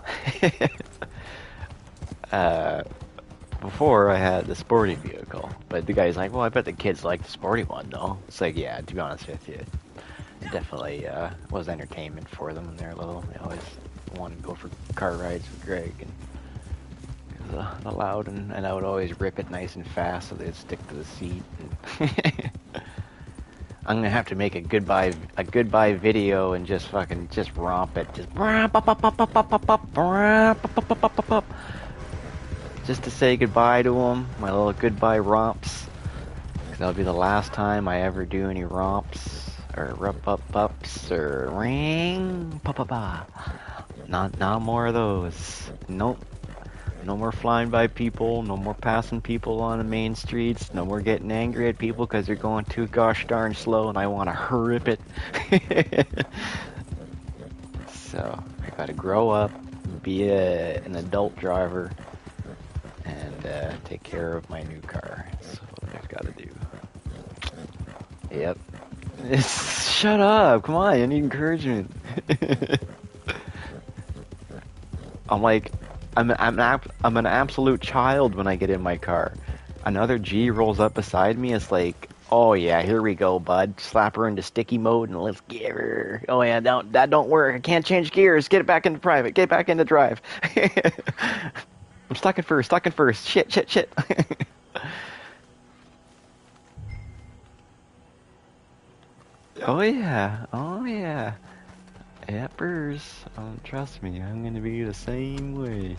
Before I had the sporty vehicle, but the guy's like, well, I bet the kids like the sporty one, though. It's like, yeah, to be honest with you, it definitely was entertainment for them when they're little. They always wanted to go for car rides with Greg, and the loud, and I would always rip it nice and fast so they'd stick to the seat. And I'm gonna have to make a goodbye video and just romp it, just to say goodbye to them, my little goodbye romps. Cause that'll be the last time I ever do any romps or rup-up-ups or ring pa-pa-pa. Not more of those. Nope. No more flying by people, no more passing people on the main streets, no more getting angry at people because they're going too gosh darn slow and I want to rip it. So, I gotta grow up, be an adult driver, and take care of my new car. That's what I've got to do. Yep. Shut up! Come on, I need encouragement. I'm like, I'm an absolute child when I get in my car. Another G rolls up beside me. It's like, oh yeah, here we go, bud. Slap her into sticky mode and let's get her. Oh yeah, that don't work. I can't change gears. Get it back into private. Get back into drive. I'm stuck in first. Shit. Oh yeah. Peppers. Trust me, I'm gonna be the same way.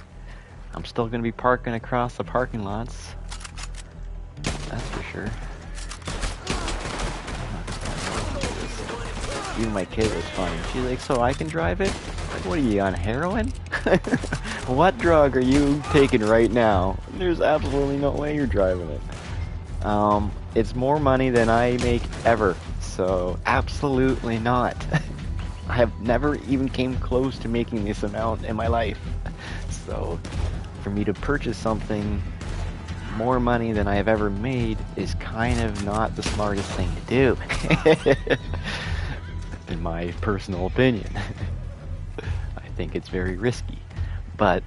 I'm still gonna be parking across the parking lots. That's for sure. Even my kid was funny. She's like, so I can drive it? Like, what are you, on heroin? What drug are you taking right now? There's absolutely no way you're driving it. It's more money than I make ever, so absolutely not. I have never even came close to making this amount in my life. So, for me to purchase something more money than I have ever made is kind of not the smartest thing to do. In my personal opinion. I think it's very risky. But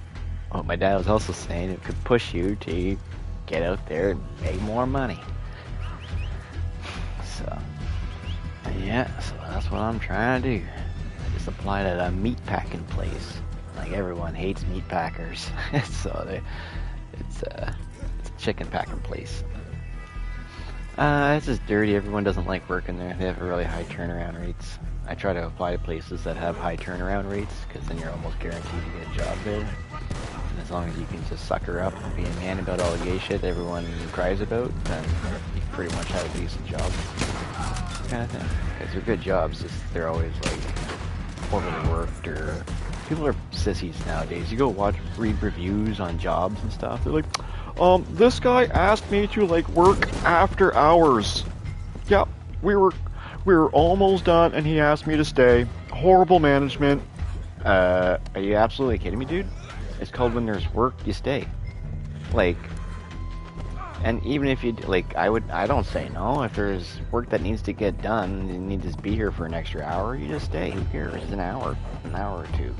what my dad was also saying, it could push you to get out there and make more money. So, yeah, so that's what I'm trying to do. I just applied at a meat packing place. Like, everyone hates meat packers. So it's a chicken packing place. It's just dirty. Everyone doesn't like working there. They have really high turnaround rates. I try to apply to places that have high turnaround rates, because then you're almost guaranteed to get a job there. And as long as you can just sucker up and be a man about all the gay shit everyone cries about, then you pretty much have a decent job. Kind of thing. Because they're good jobs, just they're always like overly worked, or people are sissies nowadays. You go read reviews on jobs and stuff, they're like, this guy asked me to like work after hours. Yep, we were almost done and he asked me to stay. Horrible management. Are you absolutely kidding me, dude? It's called when there's work, you stay. Like, and even if you, like, I don't say no. If there's work that needs to get done and you need to be here for an extra hour, you just stay. Who cares? It's an hour or two.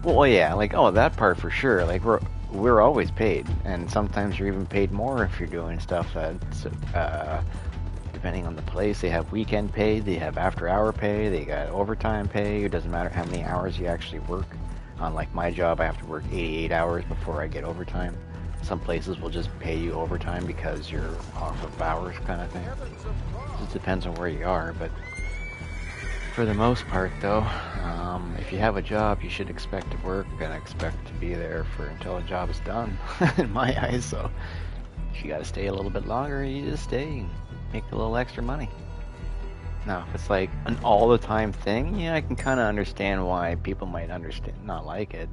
Well, yeah, like, oh, that part for sure. Like, we're always paid, and sometimes you're even paid more if you're doing stuff that's, depending on the place. They have weekend pay, they have after-hour pay, they got overtime pay. It doesn't matter how many hours you actually work. On, like, my job, I have to work 88 hours before I get overtime. Some places will just pay you overtime because you're off of hours, kind of thing. It just depends on where you are, but for the most part, though, if you have a job, you should expect to work and expect to be there until a job is done, in my eyes. So if you got to stay a little bit longer, you just stay and make a little extra money. Now, if it's like an all-the-time thing, yeah, I can kind of understand why people might not like it.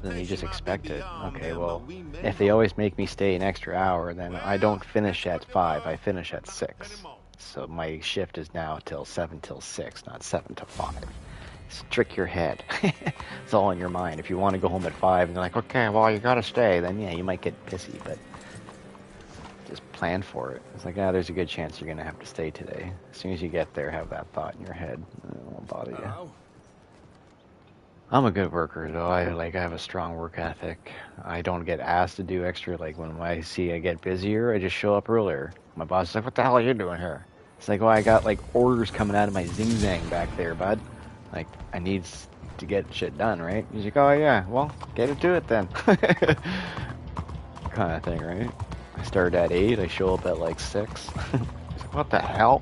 Then you just expect it. Okay, well, if they always make me stay an extra hour, then I don't finish at 5, I finish at 6. So my shift is now till 7 till 6, not 7 to 5. Just trick your head. It's all in your mind. If you want to go home at 5 and they're like, okay, well, you gotta stay, then yeah, you might get pissy, but just plan for it. It's like, there's a good chance you're gonna have to stay today. As soon as you get there, have that thought in your head. It won't bother you. I'm a good worker, though. I have a strong work ethic. I don't get asked to do extra. Like, when I see I get busier, I just show up earlier. My boss is like, what the hell are you doing here? It's like, well, I got, like, orders coming out of my zing-zang back there, bud. Like, I need to get shit done, right? He's like, oh, yeah, well, get it to it, then. Kind of thing, right? I start at 8, I show up at, like, 6. He's like, what the hell?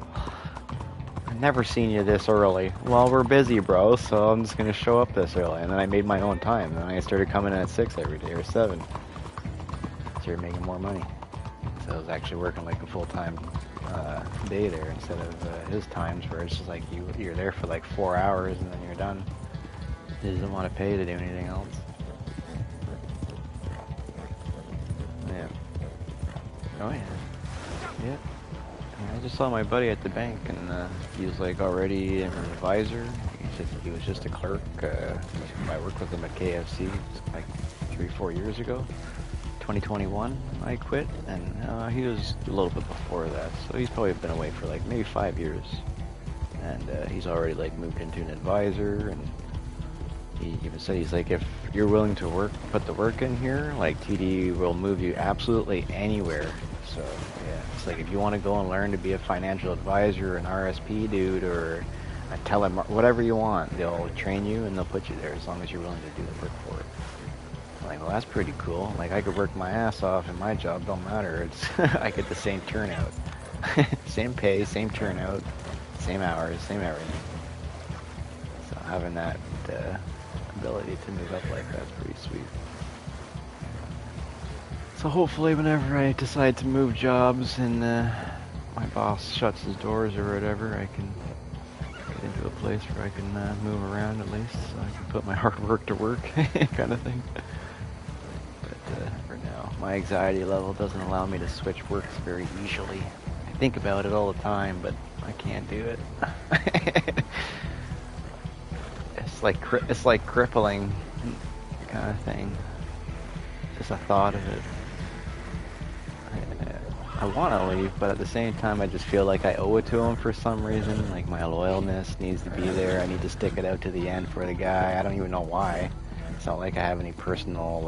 I've never seen you this early. Well, we're busy, bro, so I'm just gonna show up this early. And then I made my own time. And then I started coming in at 6 every day, or 7. Started making more money. So I was actually working like a full-time day there instead of his times where it's just like you're there for like 4 hours and then you're done. He doesn't want to pay to do anything else. Yeah. Oh yeah. Yeah. I just saw my buddy at the bank, and he was like already an advisor. He was just a clerk. I worked with him at KFC like 3-4 years ago. 2021, I quit, and he was a little bit before that, so he's probably been away for like maybe 5 years. And he's already like moved into an advisor, and he even said, he's like, if you're willing to put the work in here, like TD will move you absolutely anywhere. So yeah, it's like if you want to go and learn to be a financial advisor, an RSP dude, or a whatever you want, they'll train you and they'll put you there as long as you're willing to do the work for it. I'm like, well, that's pretty cool. Like, I could work my ass off and my job don't matter. It's I get the same turnout, same pay, same turnout, same hours, same everything. So having that ability to move up like that's pretty sweet. So hopefully whenever I decide to move jobs and my boss shuts his doors or whatever, I can get into a place where I can move around at least, so I can put my hard work to work, kind of thing. But for now, my anxiety level doesn't allow me to switch works very easily. I think about it all the time, but I can't do it. It's like crippling kind of thing. Just a thought of it. I want to leave, but at the same time I just feel like I owe it to him for some reason. Like my loyalness needs to be there. I need to stick it out to the end for the guy. I don't even know why. It's not like I have any personal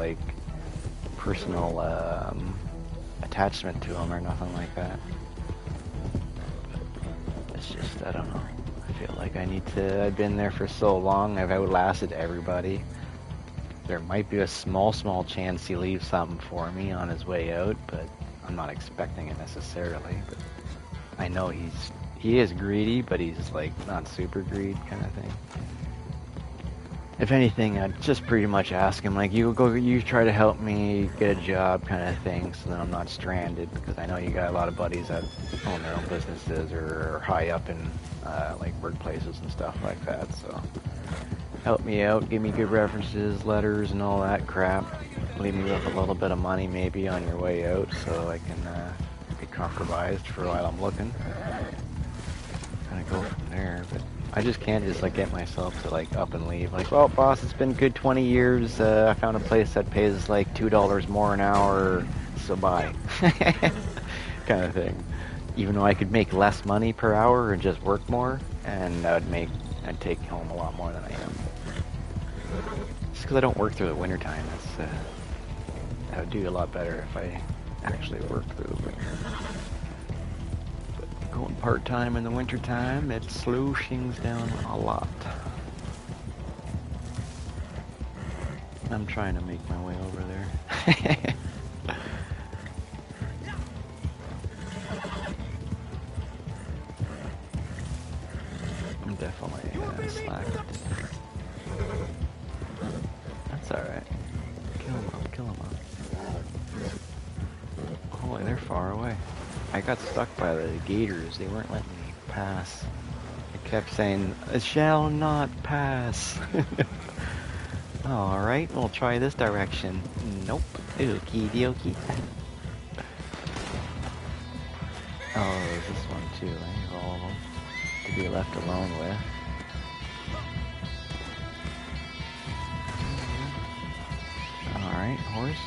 attachment to him or nothing like that. It's just, I don't know. I feel like I need to, I've been there for so long. I've outlasted everybody. There might be a small chance he leaves something for me on his way out, but I'm not expecting it necessarily. But I know he is greedy, but he's like not super greed kind of thing. If anything, I'd just pretty much ask him like, you try to help me get a job kind of thing, so that I'm not stranded, because I know you got a lot of buddies that own their own businesses or are high up in like workplaces and stuff like that. So help me out, give me good references, letters, and all that crap. Leave me with a little bit of money maybe on your way out, so I can be compromised for while I'm looking. Kind of go from there, but I just can't just like get myself to like up and leave. Like, well, boss, it's been good 20 years. I found a place that pays like $2 more an hour, so bye. Kind of thing. Even though I could make less money per hour and just work more, and I'd take home a lot more than I am. Just because I don't work through the wintertime. I would do a lot better if I actually worked through the winter. But going part-time in the wintertime, it slows things down a lot. I'm trying to make my way over there. I'm definitely slacking. That's alright. Kill him up. Holy, they're far away. I got stuck by the gators. They weren't letting me pass. I kept saying, "It shall not pass." Alright, we'll try this direction. Nope. Okie dokie. Oh, there's this one too. I have all of them to be left alone with. Alright, horse.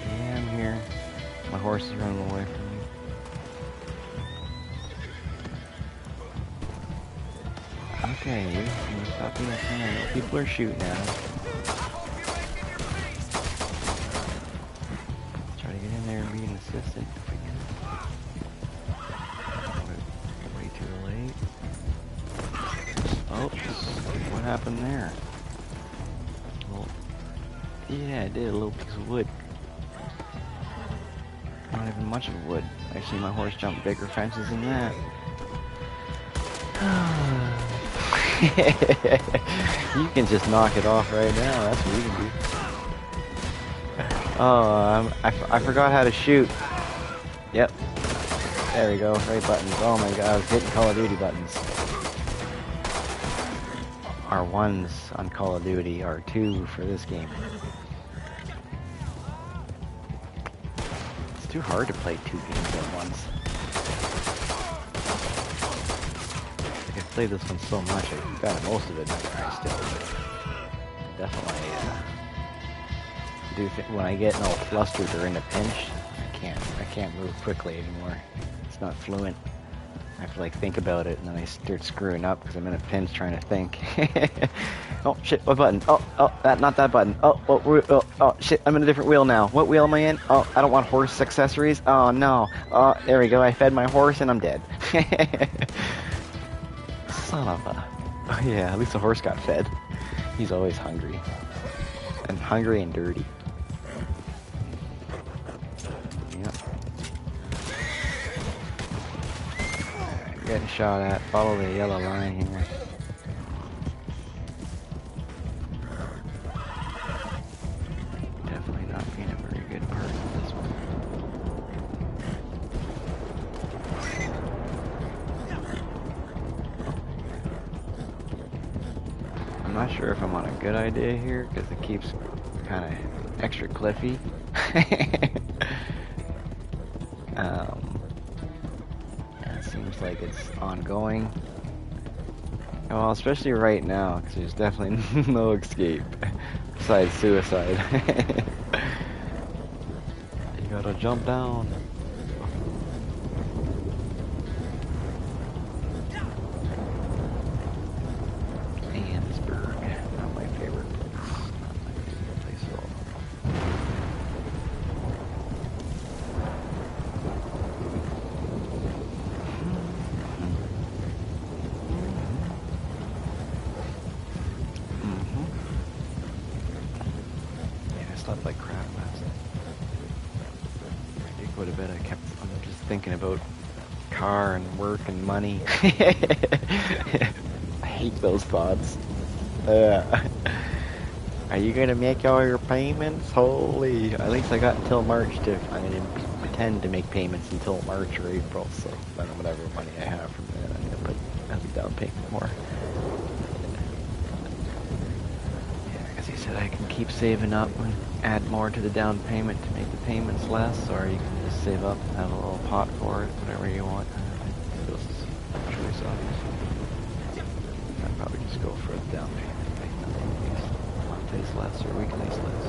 Yeah, I'm here. My horse is running away from me. Okay, you stop being a fan. People are shooting at us. Try to get in there and be an assistant if we can. Way too late. Oh, what happened there? Well, yeah, I did a little piece of wood. Not even much of wood. Actually, my horse jumped bigger fences than that. You can just knock it off right now. That's what you can do. Oh, I forgot how to shoot. Yep. There we go. Right buttons. Oh my god, I was hitting Call of Duty buttons. R1s on Call of Duty, R2 for this game. It's too hard to play two games at once. I played this one so much, I got most of it memorized still. But definitely, when I get all flustered or in a pinch, I can't move quickly anymore. It's not fluent. I have to like think about it, and then I start screwing up because I'm in a pinch trying to think. Oh shit! What button? Oh, not that button. Oh shit! I'm in a different wheel now. What wheel am I in? Oh, I don't want horse accessories. Oh no. Oh, there we go. I fed my horse and I'm dead. Son of a... Oh yeah, at least the horse got fed. He's always hungry. And hungry and dirty. Yep. Getting shot at. Follow the yellow line here. Definitely not being a very good part of this one. I'm not sure if I'm on a good idea here because it keeps kind of extra cliffy. It seems like it's ongoing. Well, especially right now, because there's definitely no escape besides suicide. You gotta jump down. Annesburg, not my favorite place. Not my favorite place at all. Yeah, I slept like crap last night. I did go to bed. I'm just thinking about car and work and money. I hate those thoughts. Are you gonna make all your payments? Holy! At least I got until March to. I'm gonna pretend to make payments until March or April. So then whatever money I have from there, I'm gonna put as a down payment more. Yeah, as he said, I can keep saving up and add more to the down payment to make the payments less, or you can just save up and have a little pot for it, whatever you want. This is a choice, obviously. I'd probably just go for the down payment. Monthly's less or weekly's less.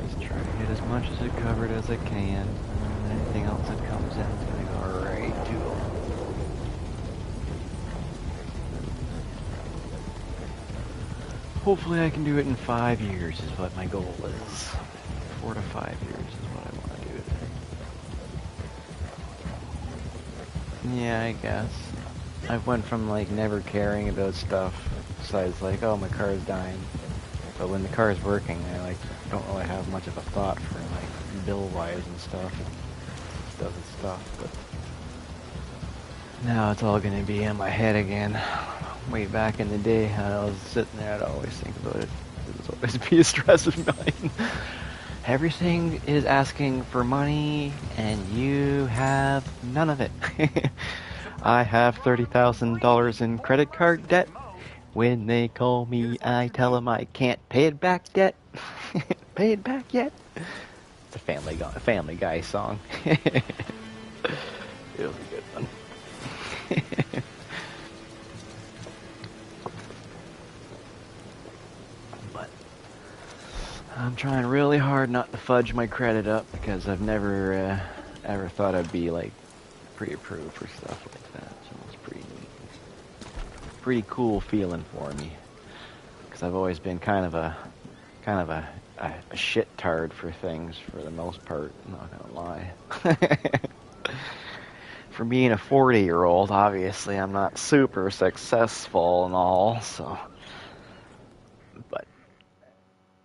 Just try to get as much as it covered as I can. And anything else that comes in is going to go right too. Hopefully I can do it in 5 years is what my goal is. 4 to 5 years is what I want to do it. Yeah, I guess. I went from like never caring about stuff besides like, oh, my car's dying. But when the car is working, I like don't really have much of a thought for like bill-wise and stuff. It does its stuff, but now it's all gonna be in my head again. Way back in the day, I was sitting there, I'd always think about it. It would always be a stress of mine. Everything is asking for money, and you have none of it. I have $30,000 in credit card debt. When they call me, I tell them I can't pay it back yet. Pay it back yet? It's a Family Guy song. It was a good one. But I'm trying really hard not to fudge my credit up because I've never ever thought I'd be like pre-approved for stuff like that. So it's pretty cool feeling for me because I've always been kind of a shit tard for things for the most part. I'm not gonna lie. For being a 40-year-old, obviously I'm not super successful and all. So, but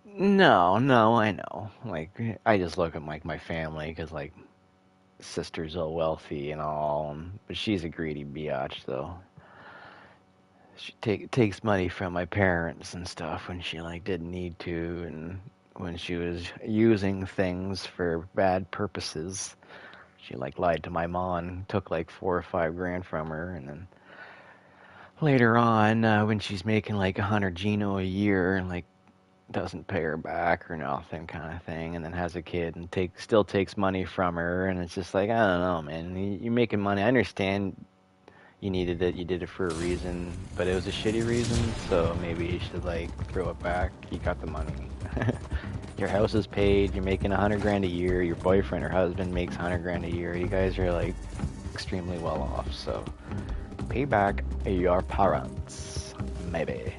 no, I know. Like I just look at like my family because like sister's all wealthy and all, but she's a greedy biatch though. She takes money from my parents and stuff when she like didn't need to, and when she was using things for bad purposes. She like lied to my mom and took like 4 or 5 grand from her, and then later on when she's making like 100 Gino a year and like doesn't pay her back or nothing kind of thing, and then has a kid and still takes money from her, and it's just like, I don't know, man. You're making money. I understand you needed it, you did it for a reason, but it was a shitty reason, so maybe you should like throw it back. You got the money. Your house is paid, you're making 100 grand a year, your boyfriend or husband makes 100 grand a year, you guys are like extremely well off, so pay back your parents, maybe.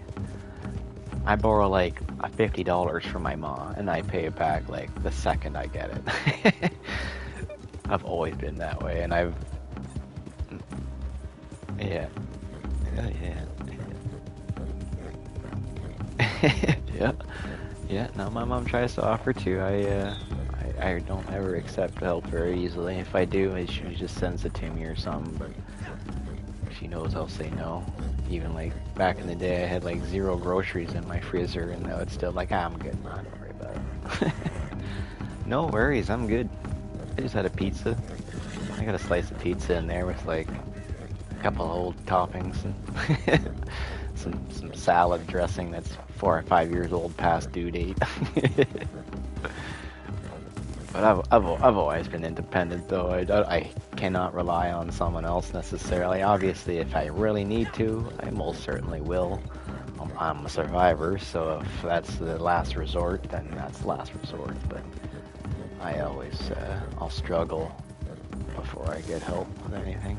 I borrow like $50 from my mom, and I pay it back like the second I get it. I've always been that way, and yeah. Yeah. Yeah, no, my mom tries to offer too. I I don't ever accept help very easily. If I do, she just sends it to me or something, but she knows I'll say no. Even like back in the day, I had like 0 groceries in my freezer, and now it's still like, I'm good, man, don't worry about it. No worries, I'm good. I just had a pizza. I got a slice of pizza in there with like a couple of old toppings and some salad dressing that's 4 or 5 years old past due date. But I've always been independent though. I cannot rely on someone else necessarily. Obviously, if I really need to, I most certainly will. I'm a survivor, so if that's the last resort, then that's the last resort. But I always, I'll struggle before I get help with anything.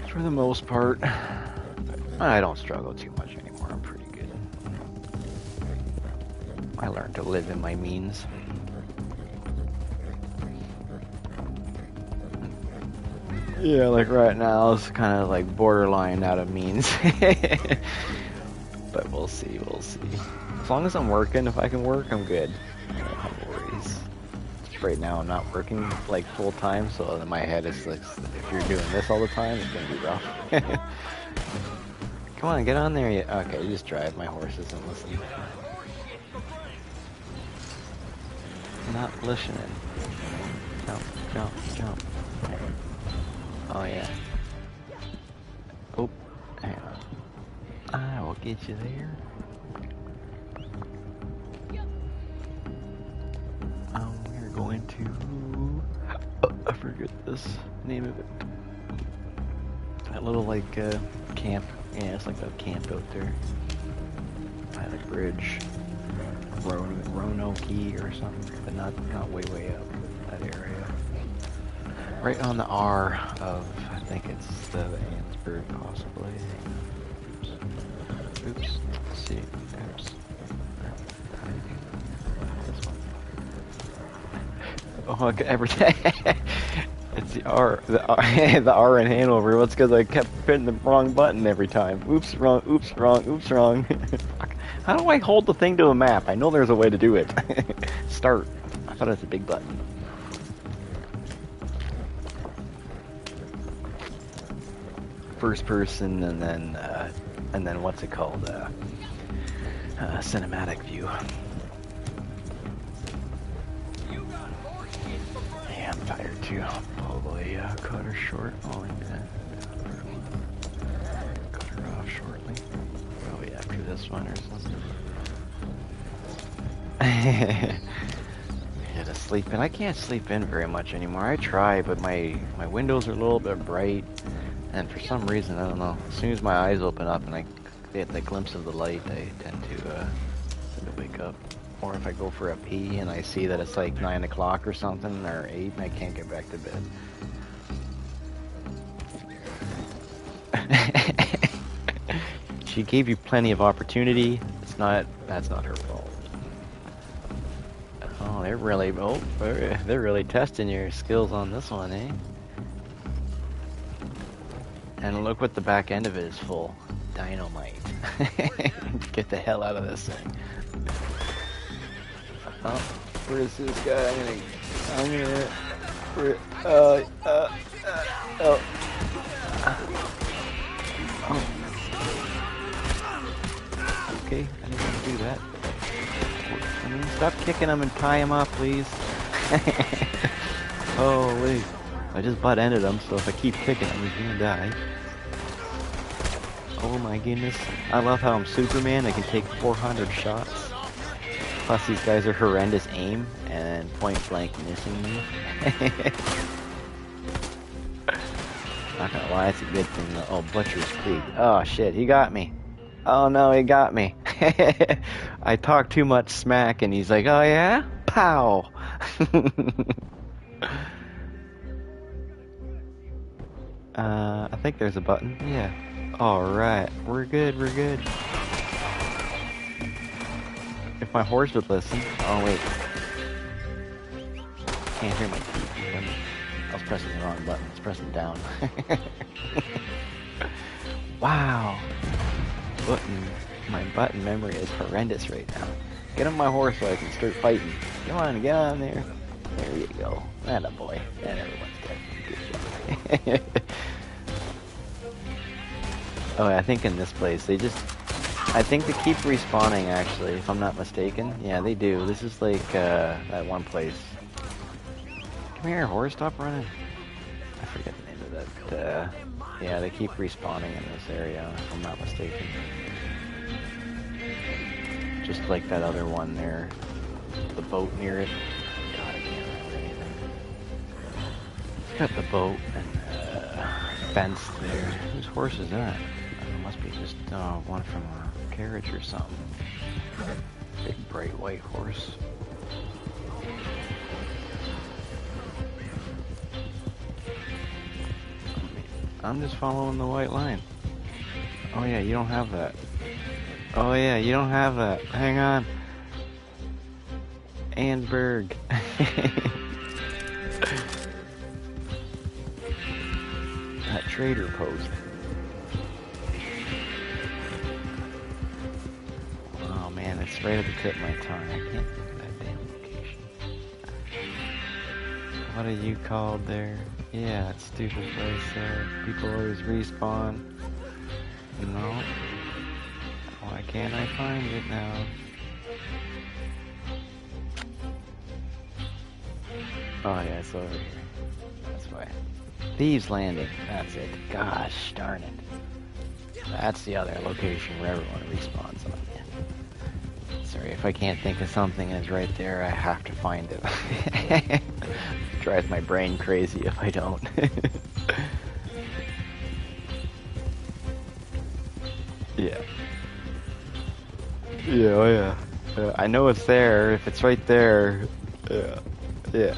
For the most part, I don't struggle too much anymore. I'm pretty good. I learned to live in my means. Yeah, like right now, it's kind of like borderline out of means. But we'll see, we'll see. As long as I'm working, if I can work, I'm good. I don't have worries. Just right now, I'm not working like full time, so in my head it's like, if you're doing this all the time, it's gonna be rough. Come on, get on there. Okay, you just drive my horses and listen. Not listening. Jump, jump, jump. Oh yeah. Oh, hang on. I will get you there. We're going to... I forget this name of it. That little like camp. Yeah, it's like a camp out there. By the bridge. Roanoke or something, but not way up that area. Right on the R of, I think it's the Ansburg, possibly. Oops. Let's see. Oops. This one. Oh, every day. It's the R, the R in Hanover. That's because I kept hitting the wrong button every time. Oops, wrong. Oops, wrong. Oops, wrong. How do I hold the thing to a map? I know there's a way to do it. Start. I thought it was a big button. First person, and then what's it called? Cinematic view. Yeah, I'm tired too. I'll probably cut her short. Oh, yeah. Cut her off shortly. Probably after this one or something. Yeah, to sleep in. I can't sleep in very much anymore. I try, but my windows are a little bit bright. And for some reason, I don't know, as soon as my eyes open up and I get the glimpse of the light, I tend to wake up. Or if I go for a pee and I see that it's like 9 o'clock or something, or 8, and I can't get back to bed. She gave you plenty of opportunity. That's not her fault. Oh, they're really testing your skills on this one, eh? And look what the back end of it is full. Dynamite. Get the hell out of this thing. Oh, where's this guy? Oh. Okay, I didn't want to do that. Stop kicking him and tie him up, please. Holy. I just butt-ended him, so if I keep kicking him, he's gonna die. Oh my goodness. I love how I'm Superman. I can take 400 shots. Plus these guys are horrendous aim and point blank missing me. Not gonna lie, it's a good thing though. Oh, Butcher's Creek. Oh shit, he got me. Oh no, he got me. I talk too much smack and he's like, oh yeah? Pow! I think there's a button. Yeah. Alright. We're good, we're good. If my horse would listen. Oh, wait. Can't hear my feet. I was pressing the wrong button. I was pressing down. Wow. My button memory is horrendous right now. Get on my horse so I can start fighting. Come on, get on there. There you go. Atta boy. And everyone's dead. Good job. Oh, I think in this place, I think they keep respawning, actually, if I'm not mistaken. Yeah, they do. This is like, that one place. Come here, horse, stop running. I forget the name of that. Yeah, they keep respawning in this area, if I'm not mistaken. Just like that other one there. The boat near it. God, I can't remember anything. It's got the boat and fence there. Whose horse is that? It must be just one from a carriage or something. Big bright white horse. I'm just following the white line. Oh yeah, you don't have that. Oh yeah, you don't have that. Hang on. Ansberg. That trader post. Oh man, it's right at the tip of my tongue. I can't think of that damn location. What are you called there? Yeah, that stupid place there. People always respawn. No. Why can't I find it now? Oh yeah, it's over here. That's why. Thieves Landing. That's it. Gosh darn it. That's the other location where everyone respawns on you. Sorry, if I can't think of something and it's right there, I have to find it. Drives my brain crazy if I don't. Yeah. Yeah, oh yeah. I know it's there. If it's right there, yeah. Yeah.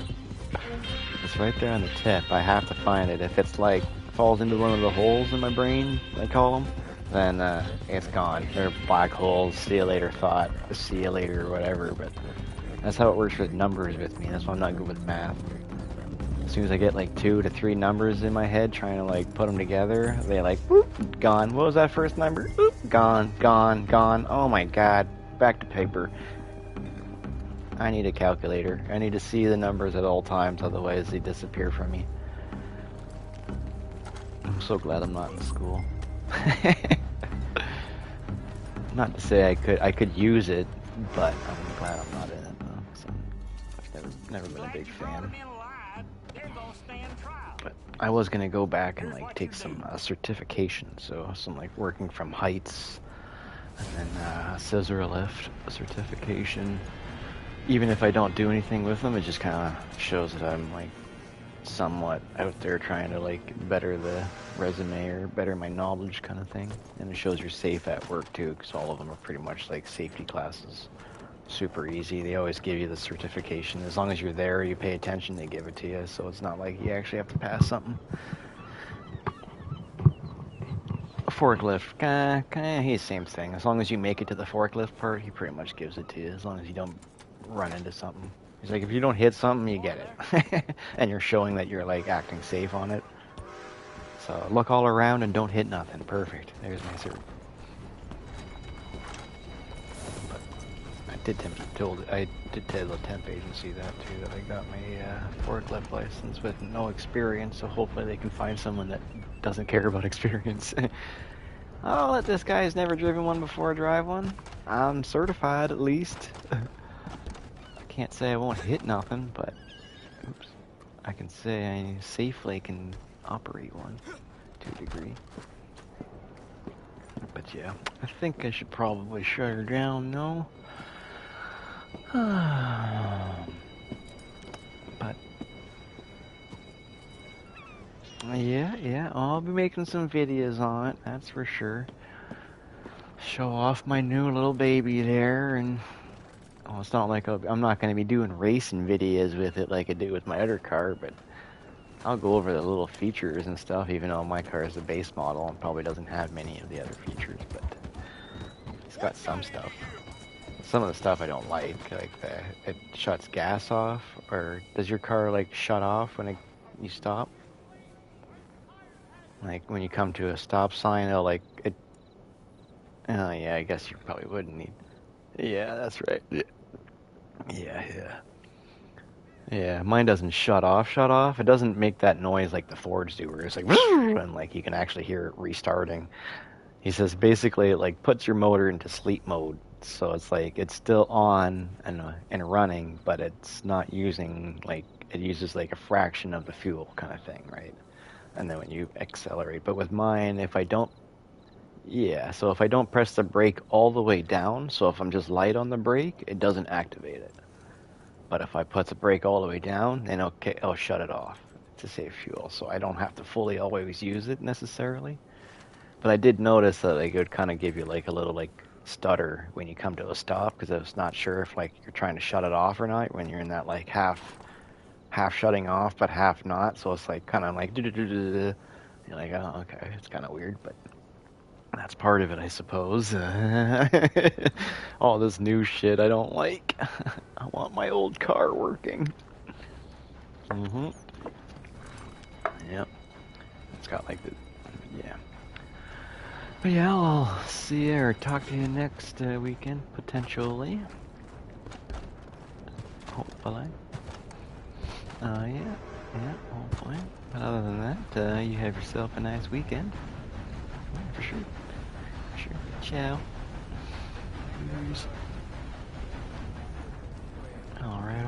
It's right there on the tip. I have to find it. If it's like falls into one of the holes in my brain, I call them, then it's gone. They're black holes. See you later, thought. See you later, or whatever. But that's how it works with numbers with me. That's why I'm not good with math. As soon as I get like 2 to 3 numbers in my head, trying to like put them together, they like, whoop, gone. What was that first number? Whoop, gone, gone, gone. Oh my god. Back to paper. I need a calculator. I need to see the numbers at all times, otherwise they disappear from me. I'm so glad I'm not in school. Not to say I could use it, but I'm glad I'm not in it though. So I've never been a big fan. But I was gonna go back and like take some certification, so some like working from heights, and then scissor lift certification. Even if I don't do anything with them, it just kind of shows that I'm like somewhat out there trying to like better the resume or better my knowledge kind of thing. And it shows you're safe at work too, because all of them are pretty much like safety classes. Super easy. They always give you the certification. As long as you're there, you pay attention, they give it to you. So it's not like you actually have to pass something. Forklift, he's same thing. As long as you make it to the forklift part, he pretty much gives it to you. As long as you don't run into something. He's like, if you don't hit something, you get it. And you're showing that you're like acting safe on it. So look all around and don't hit nothing. Perfect. There's my cert. But I did tell the temp agency that too, that I got my forklift license with no experience, so hopefully they can find someone that doesn't care about experience. I'll let this guy who's never driven one before drive one. I'm certified at least. Can't say I won't hit nothing, but oops, I can say I safely can operate one to a degree. But yeah, I think I should probably shut her down, no? But yeah, I'll be making some videos on it, that's for sure. Show off my new little baby there, and well, it's not like I'm not going to be doing racing videos with it like I do with my other car, but I'll go over the little features and stuff, even though my car is a base model and probably doesn't have many of the other features, but it's got some stuff. Some of the stuff I don't like it shuts gas off, or does your car like shut off when you stop? Like when you come to a stop sign, it'll like it. Oh yeah, I guess you probably wouldn't need. Yeah, that's right. Yeah, yeah. Yeah, mine doesn't shut off, shut off. It doesn't make that noise like the Fords do, where it's like, and like you can actually hear it restarting. He says basically it like puts your motor into sleep mode, so it's like it's still on and running, but it's not using like it uses like a fraction of the fuel kind of thing, right? And then when you accelerate, but with mine, if I don't, yeah, so if I don't press the brake all the way down, so if I'm just light on the brake, it doesn't activate it. But if I put the brake all the way down, then okay, I'll shut it off to save fuel, so I don't have to fully always use it necessarily. But I did notice that like, it would kind of give you like a little like stutter when you come to a stop because I was not sure if like you're trying to shut it off or not when you're in that like half shutting off but half not. So it's like kind of like you're like, oh, okay, it's kind of weird, but that's part of it, I suppose. All this new shit I don't like. I want my old car working. Mhm. Yep. It's got like the yeah. But yeah, I'll see you or talk to you next weekend, potentially. Hopefully. Yeah, hopefully. But other than that, you have yourself a nice weekend. Yeah, for sure. For sure. Ciao. Peace. Alright.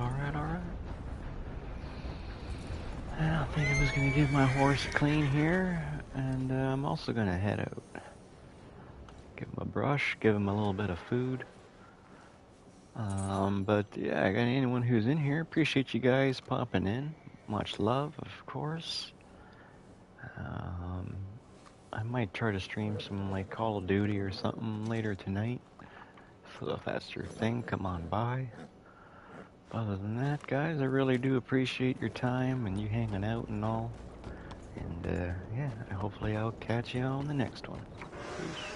I think I was going to give my horse a clean here, and I'm also going to head out. Give him a brush, give him a little bit of food. But yeah, I got anyone who's in here, appreciate you guys popping in. Much love, of course. Um, I might try to stream some like Call of Duty or something later tonight. So if that's your thing, come on by. Other than that, guys, I really do appreciate your time and you hanging out and all. And yeah, hopefully I'll catch you on the next one. Peace.